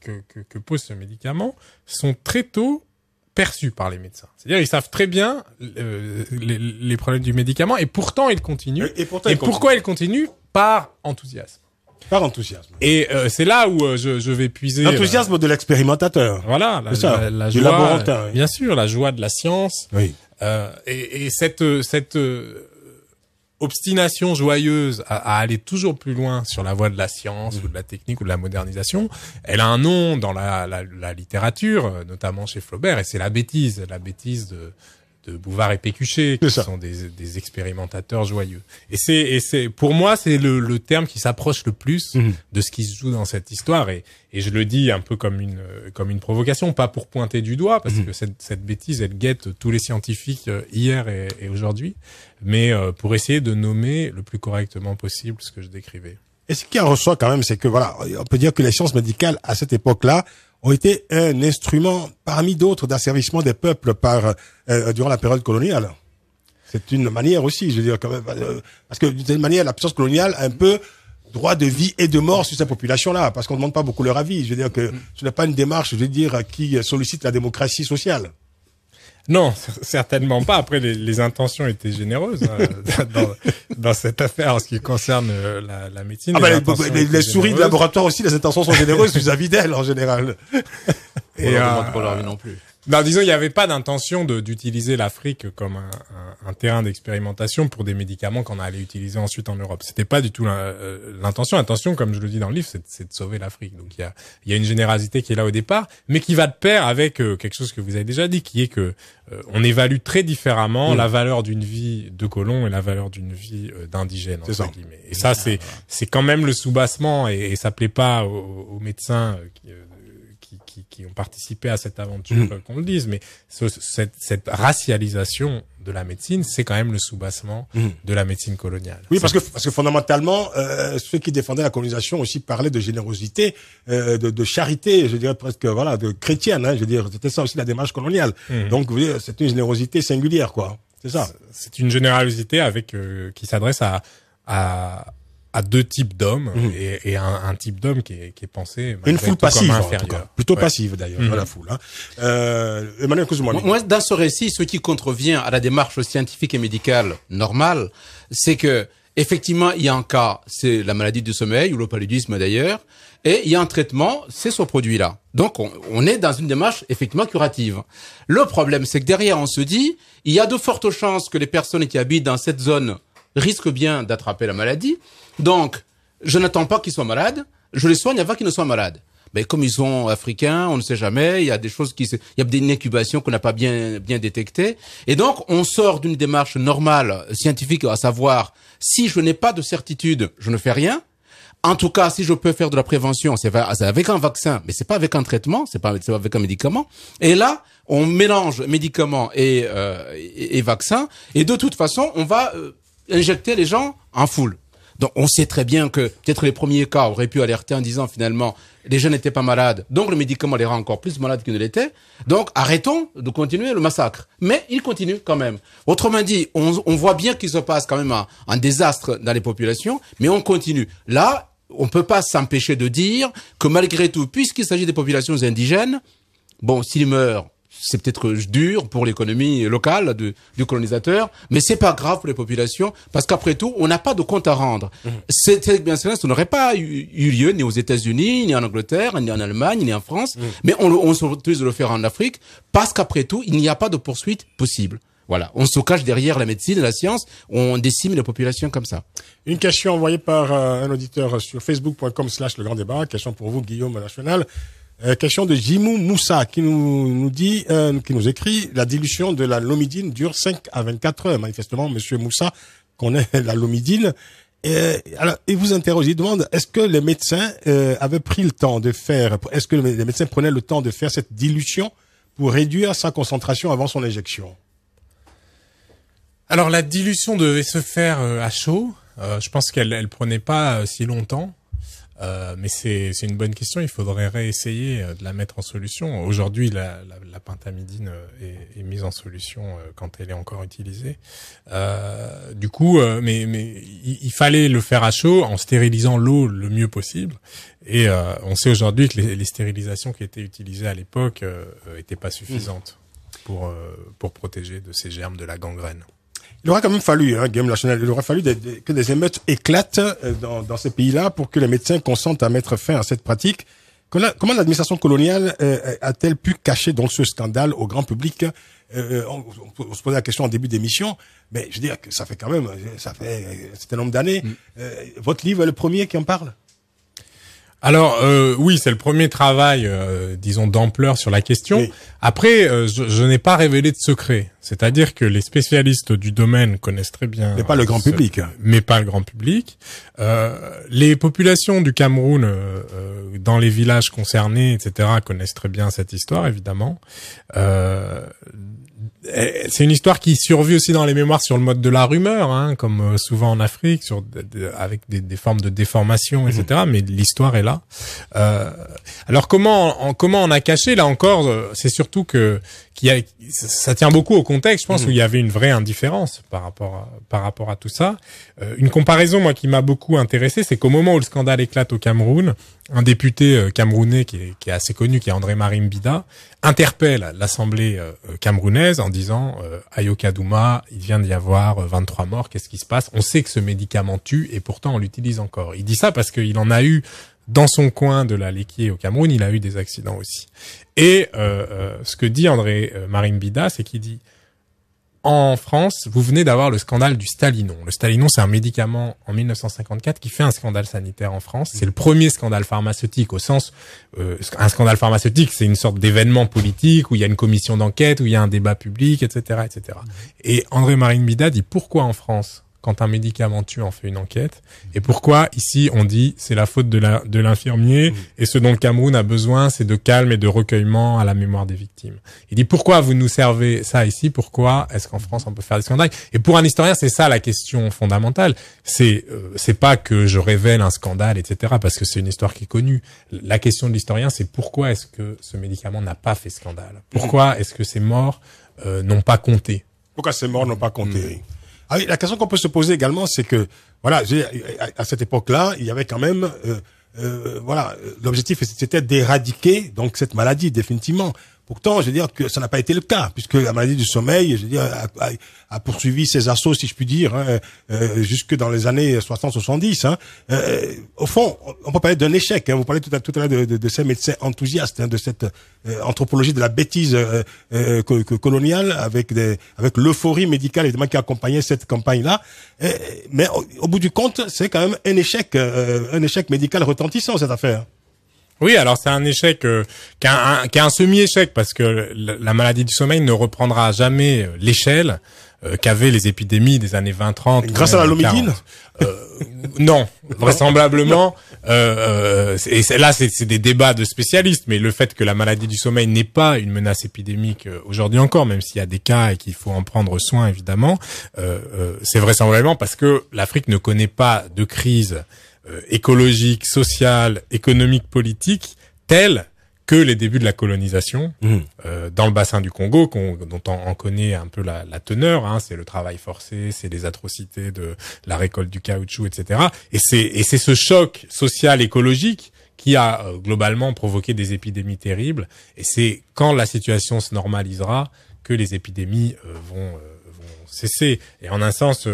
que pose ce médicament sont très tôt perçus par les médecins. C'est-à-dire, ils savent très bien les problèmes du médicament, et pourtant ils continuent. Et pourquoi ils continuent? Par enthousiasme. Par enthousiasme. Et c'est là où je vais puiser l'enthousiasme de l'expérimentateur. Voilà, la du joie, laborantin. Bien sûr, la joie de la science. Oui. Et cette obstination joyeuse à aller toujours plus loin sur la voie de la science ou de la technique ou de la modernisation, elle a un nom dans la littérature, notamment chez Flaubert, et c'est la bêtise de Bouvard et Pécuchet, qui sont des expérimentateurs joyeux. Et c'est pour moi, c'est le terme qui s'approche le plus de ce qui se joue dans cette histoire. Et je le dis un peu comme une provocation, pas pour pointer du doigt, parce que cette bêtise, elle guette tous les scientifiques hier et aujourd'hui, mais pour essayer de nommer le plus correctement possible ce que je décrivais. Et ce qui en ressort quand même, c'est que voilà, on peut dire que les sciences médicales à cette époque-là ont été un instrument parmi d'autres d'asservissement des peuples durant la période coloniale. C'est une manière aussi, je veux dire, quand même, parce que d'une manière, la puissance coloniale a un peu droit de vie et de mort sur ces populations-là, parce qu'on ne demande pas beaucoup leur avis. Je veux dire que ce n'est pas une démarche, je veux dire, qui sollicite la démocratie sociale. Non, certainement pas. Après, les intentions étaient généreuses dans cette affaire en ce qui concerne la médecine. Les souris de laboratoire aussi, les intentions sont généreuses vis-à-vis d'elles en général. Et on ne leur vie non plus. Non, disons, il n'y avait pas d'intention d'utiliser l'Afrique comme un terrain d'expérimentation pour des médicaments qu'on allait utiliser ensuite en Europe. C'était pas du tout l'intention. L'intention, comme je le dis dans le livre, c'est de sauver l'Afrique. Donc il y a une générosité qui est là au départ, mais qui va de pair avec quelque chose que vous avez déjà dit, qui est que on évalue très différemment la valeur d'une vie de colon et la valeur d'une vie d'indigène, entre guillemets. Et ça, c'est quand même le soubassement, et ça plaît pas aux médecins qui ont participé à cette aventure, qu'on le dise, mais cette racialisation de la médecine, c'est quand même le soubassement de la médecine coloniale. Oui, parce que fondamentalement, ceux qui défendaient la colonisation aussi parlaient de générosité, de charité, je dirais presque, voilà, de chrétienne, hein, je veux dire, c'était ça aussi la démarche coloniale. Donc, vous voyez, c'est une générosité singulière, quoi. C'est ça. C'est une générosité avec qui s'adresse à deux types d'hommes et un type d'homme qui est pensé une foule passive, comme inférieur. Plutôt passive d'ailleurs dans la foule. Emmanuel Kouzmouni. Moi, dans ce récit, ce qui contrevient à la démarche scientifique et médicale normale, c'est que effectivement, il y a un cas, c'est la maladie du sommeil ou le paludisme d'ailleurs, et il y a un traitement, c'est ce produit-là. Donc, on est dans une démarche effectivement curative. Le problème, c'est que derrière, on se dit, il y a de fortes chances que les personnes qui habitent dans cette zone risquent bien d'attraper la maladie. Donc, je n'attends pas qu'ils soient malades, je les soigne avant qu'ils ne soient malades. Mais comme ils sont africains, on ne sait jamais, il y a des choses il y a des incubations qu'on n'a pas bien détectées. Et donc, on sort d'une démarche normale, scientifique, à savoir, si je n'ai pas de certitude, je ne fais rien. En tout cas, si je peux faire de la prévention, c'est avec un vaccin, mais c'est pas avec un traitement, c'est pas avec un médicament. Et là, on mélange médicaments et vaccins. Et de toute façon, on va injecter les gens en foule. Donc, on sait très bien que peut-être les premiers cas auraient pu alerter en disant finalement les gens n'étaient pas malades, donc le médicament les rend encore plus malades qu'ils ne l'étaient. Donc, arrêtons de continuer le massacre. Mais il continue quand même. Autrement dit, on voit bien qu'il se passe quand même un désastre dans les populations, mais on continue. Là, on peut pas s'empêcher de dire que malgré tout, puisqu'il s'agit des populations indigènes, bon, s'ils meurent, c'est peut-être dur pour l'économie locale du colonisateur, mais c'est pas grave pour les populations, parce qu'après tout, on n'a pas de compte à rendre. Cette expérience, ça n'aurait pas eu lieu ni aux États-Unis, ni en Angleterre, ni en Allemagne, ni en France, mais on s'autorise de le faire en Afrique, parce qu'après tout, il n'y a pas de poursuite possible. Voilà, on se cache derrière la médecine et la science, on décime les populations comme ça. Une question envoyée par un auditeur sur facebook.com/le grand débat, question pour vous, Guillaume Lachenal. Question de Jimou Moussa qui nous dit, qui nous écrit, la dilution de la lomidine dure 5 à 24 heures. Manifestement, monsieur Moussa connaît la lomidine. Alors, il vous interroge, il demande, est-ce que les médecins avaient pris le temps de faire, est-ce que les médecins prenaient le temps de faire cette dilution pour réduire sa concentration avant son injection? Alors la dilution devait se faire à chaud. Je pense qu'elle prenait pas si longtemps. Mais c'est une bonne question. Il faudrait réessayer de la mettre en solution. Aujourd'hui, la pentamidine est mise en solution quand elle est encore utilisée. Du coup, mais il fallait le faire à chaud en stérilisant l'eau le mieux possible. Et on sait aujourd'hui que les stérilisations qui étaient utilisées à l'époque étaient pas suffisantes pour protéger de ces germes de la gangrène. Il aura quand même fallu, Guillaume Lachenal, il aura fallu que des émeutes éclatent dans ces pays-là pour que les médecins consentent à mettre fin à cette pratique. Comment l'administration coloniale a-t-elle pu cacher donc ce scandale au grand public? On se posait la question en début d'émission, mais je veux dire que ça fait un certain nombre d'années. Votre livre est le premier qui en parle? Alors oui, c'est le premier travail, disons, d'ampleur sur la question. Oui. Après, je n'ai pas révélé de secret. C'est-à-dire que les spécialistes du domaine connaissent très bien... Mais pas le grand public. Mais pas le grand public. Les populations du Cameroun, dans les villages concernés, etc., connaissent très bien cette histoire, évidemment. C'est une histoire qui survit aussi dans les mémoires sur le mode de la rumeur, comme souvent en Afrique, avec des formes de déformation, etc. Mais l'histoire est là. Alors comment on a caché? Là encore, c'est surtout ça tient beaucoup au contexte, je pense, où il y avait une vraie indifférence par rapport à tout ça. Une comparaison, moi, qui m'a beaucoup intéressé, c'est qu'au moment où le scandale éclate au Cameroun, un député camerounais qui est assez connu, qui est André-Marie Mbida, interpelle l'Assemblée camerounaise en disant Ayoka Douma, il vient d'y avoir 23 morts, qu'est-ce qui se passe? On sait que ce médicament tue et pourtant on l'utilise encore. Il dit ça parce qu'il en a eu dans son coin de la Léquier au Cameroun, il a eu des accidents aussi. Et ce que dit André-Marie Mbida, c'est qu'il dit en France, vous venez d'avoir le scandale du Stalinon. Le Stalinon, c'est un médicament en 1954 qui fait un scandale sanitaire en France. C'est le premier scandale pharmaceutique au sens... un scandale pharmaceutique, c'est une sorte d'événement politique où il y a une commission d'enquête, où il y a un débat public, etc., etc. Et André-Marie Mbida dit pourquoi en France, quand un médicament tue, on fait une enquête, et pourquoi ici on dit c'est la faute de l'infirmier, et ce dont le Cameroun a besoin, c'est de calme et de recueillement à la mémoire des victimes. Il dit pourquoi vous nous servez ça ici, pourquoi est-ce qu'en France on peut faire des scandales? Et pour un historien, c'est ça la question fondamentale. C'est pas que je révèle un scandale, etc., parce que c'est une histoire qui est connue. La question de l'historien, c'est pourquoi est-ce que ce médicament n'a pas fait scandale? Pourquoi est-ce que ces morts n'ont pas compté? Pourquoi ces morts n'ont pas compté? Ah oui, la question qu'on peut se poser également, c'est que, voilà, à cette époque-là, il y avait quand même, l'objectif c'était d'éradiquer donc cette maladie définitivement. Pourtant, je veux dire que ça n'a pas été le cas, puisque la maladie du sommeil, je veux dire, a poursuivi ses assauts, si je puis dire, jusque dans les années 60-70. Au fond, on peut parler d'un échec. Vous parlez tout à l'heure de ces médecins enthousiastes, de cette anthropologie de la bêtise coloniale, avec l'euphorie médicale évidemment qui accompagnait cette campagne-là. Mais au bout du compte, c'est quand même un échec médical retentissant, cette affaire. Oui, alors c'est un échec qui est un semi-échec parce que la maladie du sommeil ne reprendra jamais l'échelle qu'avaient les épidémies des années 20-30. Grâce à la lomidine Non, vraisemblablement. Et là, c'est des débats de spécialistes, mais le fait que la maladie du sommeil n'est pas une menace épidémique aujourd'hui encore, même s'il y a des cas et qu'il faut en prendre soin évidemment, c'est vraisemblablement parce que l'Afrique ne connaît pas de crise écologique, sociale, économique, politique, telle que les débuts de la colonisation dans le bassin du Congo, dont on connaît un peu la teneur. C'est le travail forcé, c'est les atrocités de la récolte du caoutchouc, etc. Et c'est ce choc social écologique qui a globalement provoqué des épidémies terribles. Et c'est quand la situation se normalisera que les épidémies vont cesser. Et en un sens,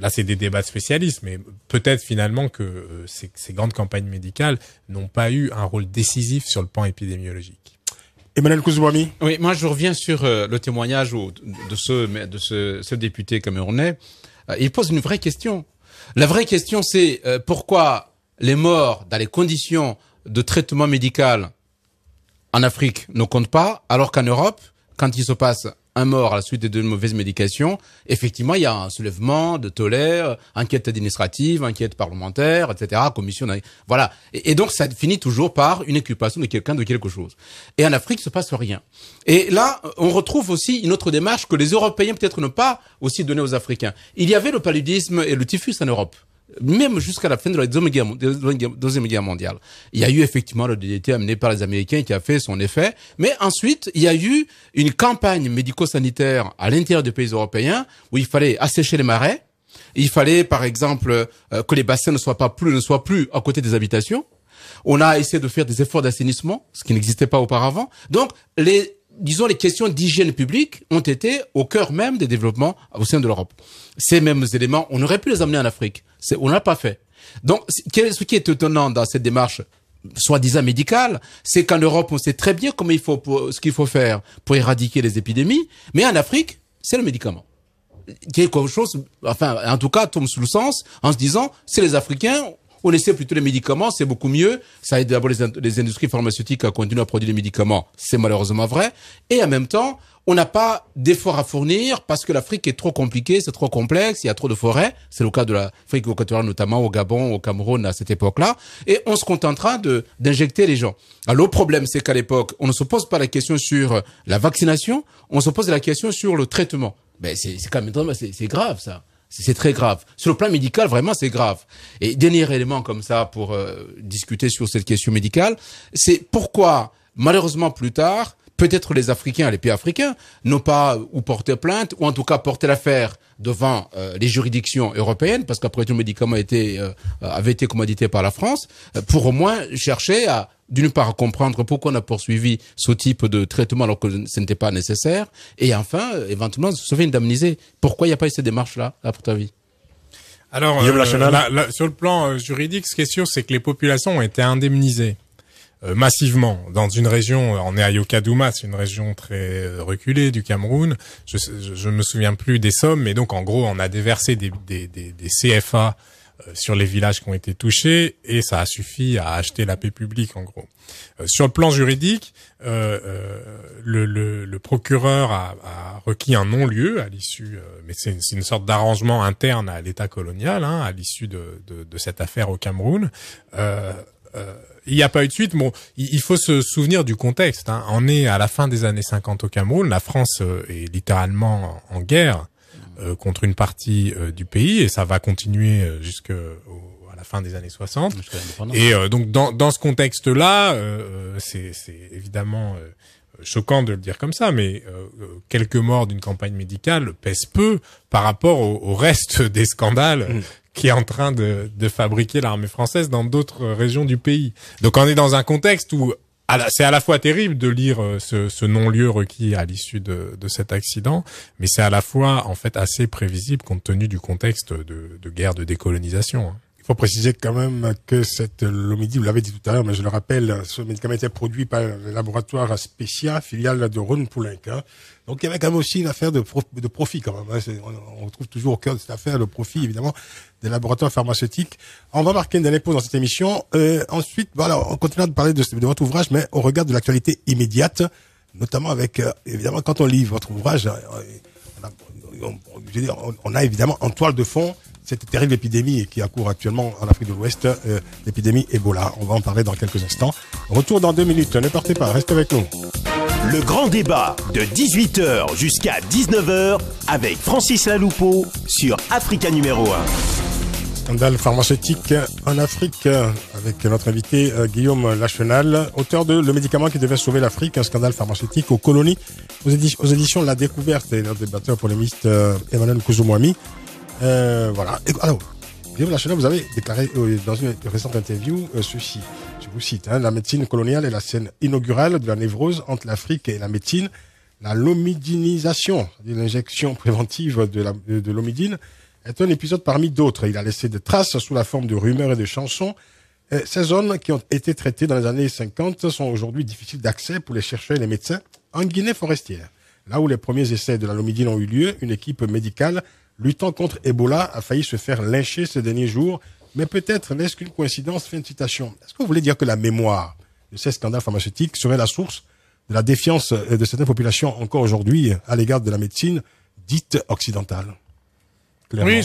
là c'est des débats de spécialistes, mais peut-être finalement que ces grandes campagnes médicales n'ont pas eu un rôle décisif sur le plan épidémiologique. Emmanuel Kouzouami. Oui, moi je reviens sur le témoignage de ce député camerounais. Il pose une vraie question. La vraie question c'est pourquoi les morts dans les conditions de traitement médical en Afrique ne comptent pas, alors qu'en Europe, quand il se passe un mort à la suite de mauvaises médications, effectivement, il y a un soulèvement de tollé, enquête administrative, enquête parlementaire, etc., commission, voilà. Et donc, ça finit toujours par une inculpation de quelqu'un de quelque chose. Et en Afrique, il se passe rien. Et là, on retrouve aussi une autre démarche que les Européens peut-être n'ont pas aussi donnée aux Africains. Il y avait le paludisme et le typhus en Europe. Même jusqu'à la fin de la Deuxième Guerre mondiale. Il y a eu effectivement le DDT amené par les Américains qui a fait son effet. Mais ensuite, il y a eu une campagne médico-sanitaire à l'intérieur des pays européens où il fallait assécher les marais. Il fallait, par exemple, que les bassins ne soient plus à côté des habitations. On a essayé de faire des efforts d'assainissement, ce qui n'existait pas auparavant. Donc, les questions d'hygiène publique ont été au cœur même des développements au sein de l'Europe. Ces mêmes éléments, on aurait pu les amener en Afrique. On l'a pas fait. Donc, ce qui est étonnant dans cette démarche, soi-disant médicale, c'est qu'en Europe, on sait très bien ce qu'il faut faire pour éradiquer les épidémies, mais en Afrique, c'est le médicament. Quelque chose, enfin, en tout cas, tombe sous le sens, en se disant, c'est les Africains, on essaie plutôt les médicaments, c'est beaucoup mieux. Ça aide d'abord les industries pharmaceutiques à continuer à produire des médicaments. C'est malheureusement vrai. Et en même temps, on n'a pas d'efforts à fournir parce que l'Afrique est trop compliquée, c'est trop complexe, il y a trop de forêts. C'est le cas de l'Afrique équatoriale, notamment au Gabon, au Cameroun, à cette époque-là. Et on se contentera d'injecter les gens. Alors, le problème, c'est qu'à l'époque, on ne se pose pas la question sur la vaccination, on se pose la question sur le traitement. Ben, c'est quand même, c'est grave, ça. C'est très grave. Sur le plan médical, vraiment, c'est grave. Et dernier élément comme ça pour discuter sur cette question médicale, c'est pourquoi, malheureusement, plus tard, peut-être les Africains, les pays africains, n'ont pas ou porté plainte, ou en tout cas porté l'affaire devant les juridictions européennes, parce qu'après tout, le médicament avait été commandité par la France, pour au moins chercher à, d'une part, à comprendre pourquoi on a poursuivi ce type de traitement alors que ce n'était pas nécessaire, et enfin, éventuellement, se faire indemniser. Pourquoi il n'y a pas eu cette démarche-là, pour ta vie? Alors, sur le plan juridique, ce qui est sûr, c'est que les populations ont été indemnisées massivement dans une région. On est à Yokadouma, c'est une région très reculée du Cameroun. Je me souviens plus des sommes, mais donc en gros, on a déversé des CFA sur les villages qui ont été touchés et ça a suffi à acheter la paix publique en gros. Sur le plan juridique, le procureur a requis un non-lieu à l'issue, mais c'est une sorte d'arrangement interne à l'État colonial, à l'issue de cette affaire au Cameroun. Il n'y a pas eu de suite. Bon, il faut se souvenir du contexte. On est à la fin des années 50 au Cameroun. La France est littéralement en guerre contre une partie du pays et ça va continuer jusqu'à la fin des années 60. Et donc dans ce contexte-là, c'est évidemment choquant de le dire comme ça, mais quelques morts d'une campagne médicale pèsent peu par rapport au reste des scandales qui est en train de fabriquer l'armée française dans d'autres régions du pays. Donc on est dans un contexte où c'est à la fois terrible de lire ce non-lieu requis à l'issue de cet accident, mais c'est à la fois en fait assez prévisible compte tenu du contexte de guerre de décolonisation. Il faut préciser quand même que cette Lomidine, vous l'avez dit tout à l'heure, mais je le rappelle, ce médicament était produit par le laboratoire Specia, filiale de Rhône-Poulenc. Donc il y avait quand même aussi une affaire de profit quand même. On retrouve toujours au cœur de cette affaire le profit évidemment des laboratoires pharmaceutiques. On va marquer une dernière pause dans cette émission. Ensuite, voilà, on continue de parler de votre ouvrage, mais on regarde de l'actualité immédiate, notamment avec évidemment quand on lit votre ouvrage, on a évidemment en toile de fond cette terrible épidémie qui accourt actuellement en Afrique de l'Ouest, l'épidémie Ebola. On va en parler dans quelques instants. Retour dans 2 minutes. Ne partez pas, restez avec nous. Le grand débat de 18h jusqu'à 19h avec Francis Laloupeau sur Africa numéro 1. Scandale pharmaceutique en Afrique avec notre invité Guillaume Lachenal, auteur de Le médicament qui devait sauver l'Afrique, un scandale pharmaceutique aux colonies, aux éditions La Découverte, et notre débatteur polémiste Emmanuel Kouzoumoami. Voilà. Alors, Guillaume Lachenal, vous avez déclaré dans une récente interview ceci, je vous cite, la médecine coloniale est la scène inaugurale de la névrose entre l'Afrique et la médecine. La lomidinisation, c'est-à-dire l'injection préventive de l'omidine, est un épisode parmi d'autres. Il a laissé des traces sous la forme de rumeurs et de chansons. Ces zones qui ont été traitées dans les années 50 sont aujourd'hui difficiles d'accès pour les chercheurs et les médecins. En Guinée forestière, là où les premiers essais de la lomidine ont eu lieu, une équipe médicale luttant contre Ebola a failli se faire lyncher ces derniers jours. Mais peut-être n'est-ce qu'une coïncidence? Fin de citation. Est-ce que vous voulez dire que la mémoire de ces scandales pharmaceutiques serait la source de la défiance de certaines populations encore aujourd'hui à l'égard de la médecine dite occidentale. Clairement. Oui,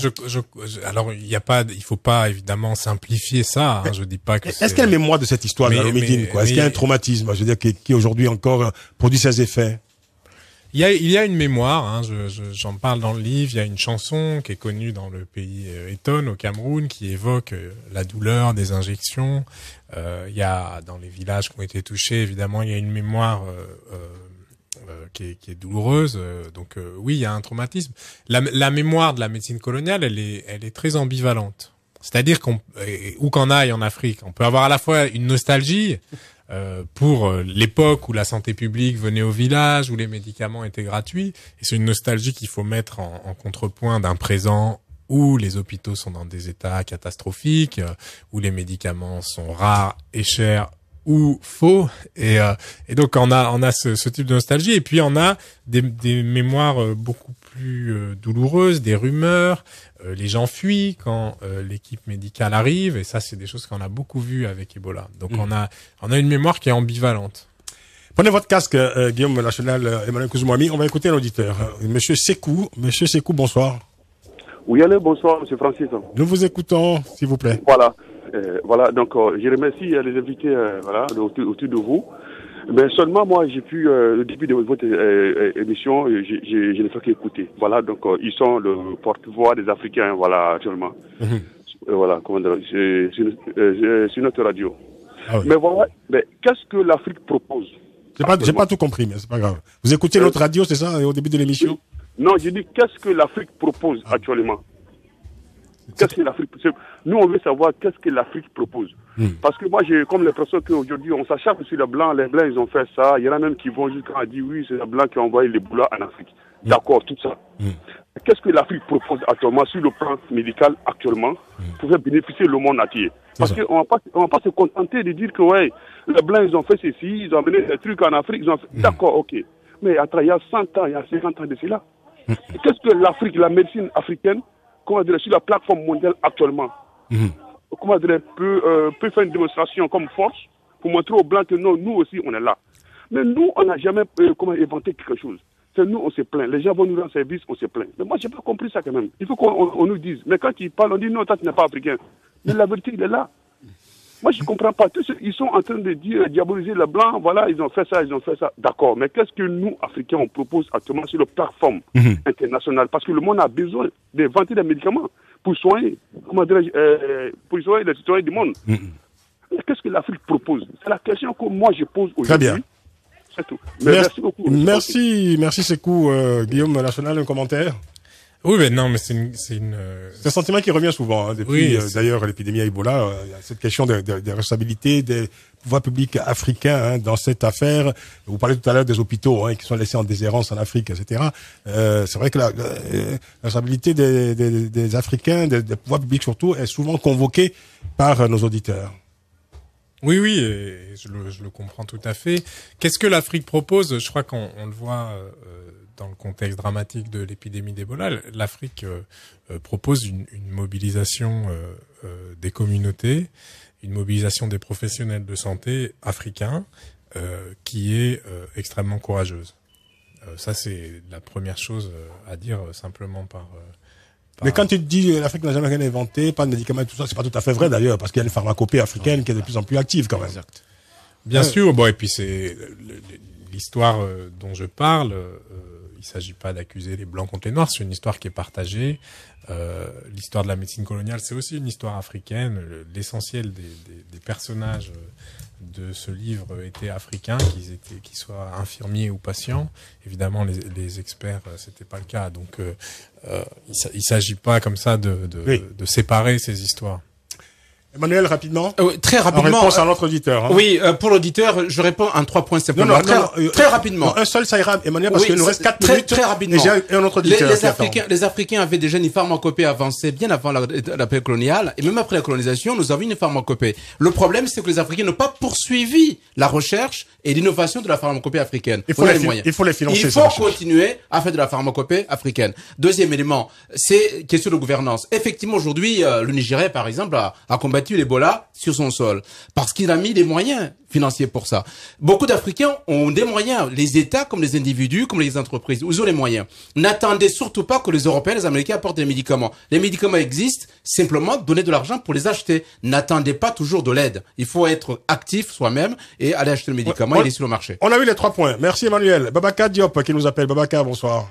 alors il faut pas évidemment simplifier ça. Je dis pas que. Est-ce qu'il y a une mémoire de cette histoire de la Lomidine, quoi? Est-ce qu'il y a un traumatisme, je veux dire, qui aujourd'hui encore produit ses effets? Il y a une mémoire, j'en parle dans le livre. Il y a une chanson qui est connue dans le pays Eton au Cameroun qui évoque la douleur des injections. Il y a dans les villages qui ont été touchés, évidemment, il y a une mémoire qui est douloureuse. Donc oui, il y a un traumatisme. La mémoire de la médecine coloniale, elle est très ambivalente. C'est-à-dire où qu'en aille en Afrique, on peut avoir à la fois une nostalgie pour l'époque où la santé publique venait au village, où les médicaments étaient gratuits, et c'est une nostalgie qu'il faut mettre en contrepoint d'un présent où les hôpitaux sont dans des états catastrophiques, où les médicaments sont rares et chers ou faux, et donc on a ce type de nostalgie, et puis on a des mémoires beaucoup plus douloureuses, des rumeurs. Les gens fuient quand l'équipe médicale arrive, et ça c'est des choses qu'on a beaucoup vues avec Ebola. Donc on a une mémoire qui est ambivalente. Prenez votre casque, Guillaume Lachenal, Emmanuel Kouzouami. On va écouter l'auditeur. Monsieur Sekou, bonsoir. Oui, allez, bonsoir, monsieur Francis. Nous vous écoutons, s'il vous plaît. Voilà, donc je remercie les invités autour de vous. Mais seulement moi, j'ai pu, au début de votre émission, je ne fais qu'écouter. Voilà, donc ils sont le porte-voix des Africains, voilà, actuellement. Voilà, comment dire, c'est notre radio. Ah oui. Mais voilà, qu'est-ce que l'Afrique propose? J'ai pas tout compris, mais c'est pas grave. Vous écoutez l'autre radio, c'est ça, au début de l'émission? Non, j'ai dit, qu'est-ce que l'Afrique propose actuellement? Qu'est-ce que l'Afrique propose? Nous, on veut savoir qu'est-ce que l'Afrique propose. Parce que moi, j'ai comme l'impression qu'aujourd'hui, on s'acharne sur les Blancs. Les Blancs, ils ont fait ça. Il y en a même qui vont jusqu'à dire, oui, c'est les Blancs qui ont envoyé les boulots en Afrique. D'accord, tout ça. Qu'est-ce que l'Afrique propose actuellement sur le plan médical actuellement pour faire bénéficier le monde entier? Parce qu'on va pas se contenter de dire que, ouais, les Blancs, ils ont fait ceci, ils ont amené des trucs en Afrique, ils ont fait... D'accord, ok. Mais attends, il y a 100 ans, il y a 50 ans de cela. Qu'est-ce que l'Afrique, la médecine africaine, comment dire, sur la plateforme mondiale actuellement, comment dire, peut faire une démonstration comme force pour montrer aux Blancs que non, nous aussi, on est là. Mais nous, on n'a jamais inventé quelque chose. C'est nous, on se plaint. Les gens vont nous rendre service, on se plaint. Mais moi, j'ai pas compris ça quand même. Il faut qu'on nous dise. Mais quand ils parlent, on dit non, toi, tu n'es pas africain. Mais la vérité, il est là. Moi, je ne comprends pas. Ils sont en train de dire, diaboliser les Blancs, voilà, ils ont fait ça, ils ont fait ça. D'accord, mais qu'est-ce que nous, Africains, on propose actuellement sur la plateforme internationale? Parce que le monde a besoin d'inventer des médicaments pour soigner, pour soigner les citoyens du monde. Qu'est-ce que l'Afrique propose? C'est la question que moi, je pose aujourd'hui. Très bien. C'est tout. Merci beaucoup. Merci Sekou. Guillaume Lachenal, un commentaire? Oui, mais non, mais c'est un sentiment qui revient souvent, depuis, d'ailleurs, l'épidémie à Ebola. Il y a cette question des responsabilités des pouvoirs publics africains, dans cette affaire. Vous parlez tout à l'heure des hôpitaux, qui sont laissés en déshérence en Afrique, etc. C'est vrai que la responsabilité des Africains, des pouvoirs publics surtout, est souvent convoquée par nos auditeurs. Oui, et je le comprends tout à fait. Qu'est-ce que l'Afrique propose? Je crois qu'on le voit dans le contexte dramatique de l'épidémie d'Ebola. L'Afrique propose une mobilisation des communautés, une mobilisation des professionnels de santé africains qui est extrêmement courageuse. Ça, c'est la première chose à dire simplement par... Mais quand tu dis l'Afrique n'a jamais rien inventé, pas de médicaments et tout ça, c'est pas tout à fait vrai d'ailleurs, parce qu'il y a une pharmacopée africaine qui est de plus en plus active quand même. Exact. Bien sûr, bon, et puis c'est l'histoire dont je parle, il s'agit pas d'accuser les Blancs contre les Noirs, c'est une histoire qui est partagée. L'histoire de la médecine coloniale, c'est aussi une histoire africaine. L'essentiel des personnages de ce livre étaient africains, qu'ils soient infirmiers ou patients. Évidemment, les experts, c'était pas le cas. Donc, il s'agit pas comme ça de séparer ces histoires. Emmanuel, rapidement. Très rapidement. En réponse à notre auditeur. Oui, pour l'auditeur, je réponds en 3 points simplement. Très rapidement. Un seul, ça ira, Emmanuel, parce qu'il nous reste 4 minutes. Très rapidement. Et j'ai un autre auditeur. Les Africains avaient déjà une pharmacopée avancée bien avant la période coloniale, et même après la colonisation, nous avons une pharmacopée. Le problème, c'est que les Africains n'ont pas poursuivi la recherche et l'innovation de la pharmacopée africaine. Il faut les financer. Il faut continuer à faire de la pharmacopée africaine. Deuxième élément, c'est question de gouvernance. Effectivement, aujourd'hui, le Nigeria, par exemple, a combattu combattu l'Ebola sur son sol. Parce qu'il a mis des moyens financiers pour ça. Beaucoup d'Africains ont des moyens. Les États, comme les individus, comme les entreprises, ils ont les moyens. N'attendez surtout pas que les Européens, les Américains apportent des médicaments. Les médicaments existent, simplement donnez de l'argent pour les acheter. N'attendez pas toujours de l'aide. Il faut être actif soi-même et aller acheter le médicament et il est sur le marché. On a eu les 3 points. Merci Emmanuel. Babacar Diop qui nous appelle. Babacar, bonsoir.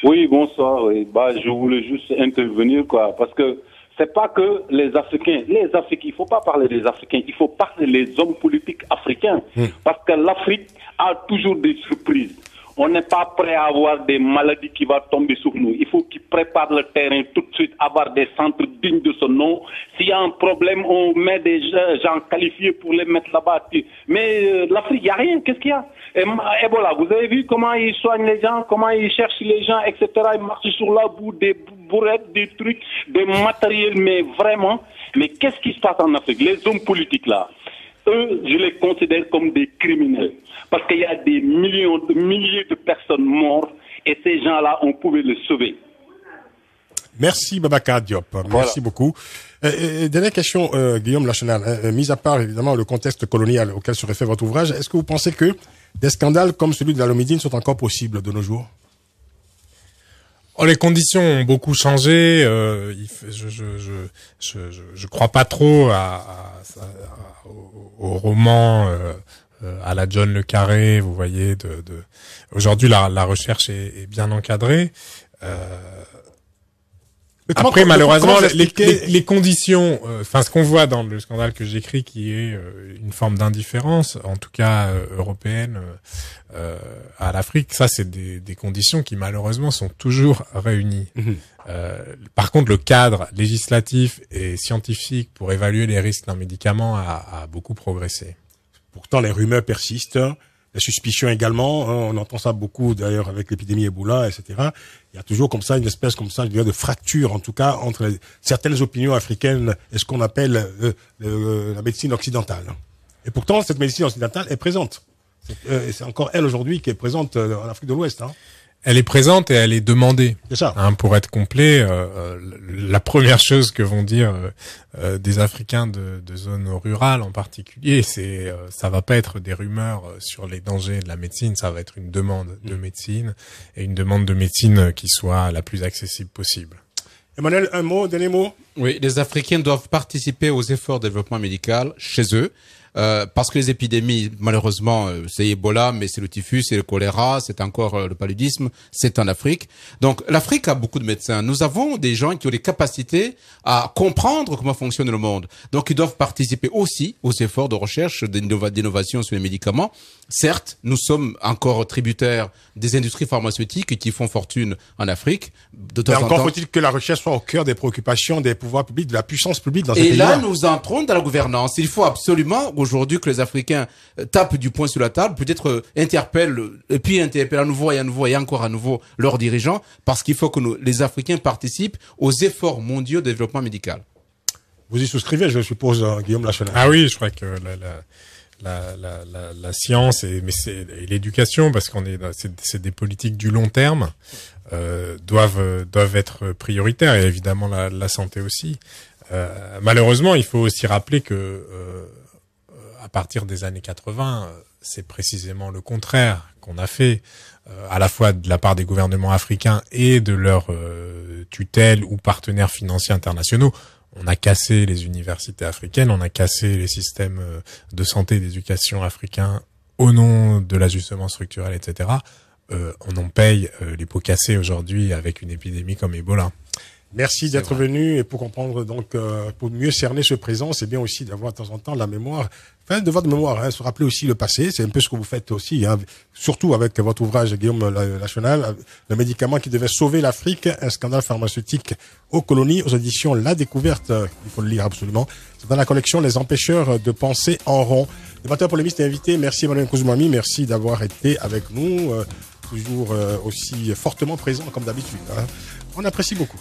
Oui, bonsoir. Oui. Je voulais juste intervenir, parce que c'est pas que les Africains, il faut pas parler des Africains, il faut parler des hommes politiques africains. Parce que l'Afrique a toujours des surprises. On n'est pas prêt à avoir des maladies qui vont tomber sur nous. Il faut qu'ils préparent le terrain tout de suite, avoir des centres dignes de ce nom. S'il y a un problème, on met des gens qualifiés pour les mettre là-bas. Mais l'Afrique, il n'y a rien. Qu'est-ce qu'il y a? Ebola, vous avez vu comment ils soignent les gens, comment ils cherchent les gens, etc. Ils marchent sur la boue, des bourrettes, des trucs, des matériels, mais vraiment. Mais qu'est-ce qui se passe en Afrique? Les hommes politiques là, eux, je les considère comme des criminels. Parce qu'il y a des milliers de personnes mortes et ces gens-là, on pouvait les sauver. Merci Babacar Diop. Merci beaucoup. Dernière question, Guillaume Lachenal. Mis à part évidemment le contexte colonial auquel se réfère votre ouvrage, est-ce que vous pensez que des scandales comme celui de la Lomidine sont encore possibles de nos jours? Les conditions ont beaucoup changé. Je crois pas trop au roman à la John le Carré. Vous voyez, aujourd'hui la recherche est bien encadrée. Après, malheureusement, les conditions, ce qu'on voit dans le scandale que j'écris, qui est une forme d'indifférence, en tout cas européenne, à l'Afrique, ça, c'est des conditions qui malheureusement sont toujours réunies. Par contre, le cadre législatif et scientifique pour évaluer les risques d'un médicament a beaucoup progressé. Pourtant, les rumeurs persistent. La suspicion également, on entend ça beaucoup d'ailleurs avec l'épidémie Ebola, etc. Il y a toujours comme ça une espèce je dirais, de fracture, en tout cas, entre certaines opinions africaines et ce qu'on appelle la médecine occidentale. Et pourtant, cette médecine occidentale est présente. C'est encore elle aujourd'hui qui est présente en Afrique de l'Ouest. Elle est présente et elle est demandée. C'est ça. Pour être complet, la première chose que vont dire des Africains de zones rurales en particulier, c'est ça va pas être des rumeurs sur les dangers de la médecine, ça va être une demande de médecine et une demande de médecine qui soit la plus accessible possible. Emmanuel, un mot, dernier mot? Oui, les Africains doivent participer aux efforts de développement médical chez eux. Parce que les épidémies, malheureusement, c'est Ebola, mais c'est le typhus, c'est le choléra, c'est encore le paludisme, c'est en Afrique. Donc l'Afrique a beaucoup de médecins. Nous avons des gens qui ont des capacités à comprendre comment fonctionne le monde. Donc ils doivent participer aussi aux efforts de recherche, d'innovation sur les médicaments. Certes, nous sommes encore tributaires des industries pharmaceutiques qui font fortune en Afrique. Mais encore faut-il que la recherche soit au cœur des préoccupations des pouvoirs publics, de la puissance publique dans ces pays-là. Et là, nous entrons dans la gouvernance. Il faut absolument aujourd'hui que les Africains tapent du poing sur la table, peut-être interpellent à nouveau et encore à nouveau leurs dirigeants, parce qu'il faut que les Africains participent aux efforts mondiaux de développement médical. Vous y souscrivez, je suppose, Guillaume Lachenal. Ah oui, je crois que la science et l'éducation, parce c'est des politiques du long terme, doivent être prioritaires, et évidemment la santé aussi. Malheureusement, il faut aussi rappeler que à partir des années 80, c'est précisément le contraire qu'on a fait, à la fois de la part des gouvernements africains et de leurs tutelles ou partenaires financiers internationaux. On a cassé les universités africaines, on a cassé les systèmes de santé et d'éducation africains au nom de l'ajustement structurel, etc. On en paye les pots cassés aujourd'hui avec une épidémie comme Ebola. Merci d'être venu, et pour comprendre donc, pour mieux cerner ce présent, c'est bien aussi d'avoir de temps en temps la mémoire, de votre mémoire, se rappeler aussi le passé. C'est un peu ce que vous faites aussi, surtout avec votre ouvrage, Guillaume Lachenal, le médicament qui devait sauver l'Afrique, un scandale pharmaceutique aux colonies, aux éditions La Découverte. Il faut le lire absolument. C'est dans la collection Les Empêcheurs de penser en rond. Débatteur polémiste et invité, merci Emmanuel Kouzouami, merci d'avoir été avec nous, toujours aussi fortement présent comme d'habitude. On apprécie beaucoup.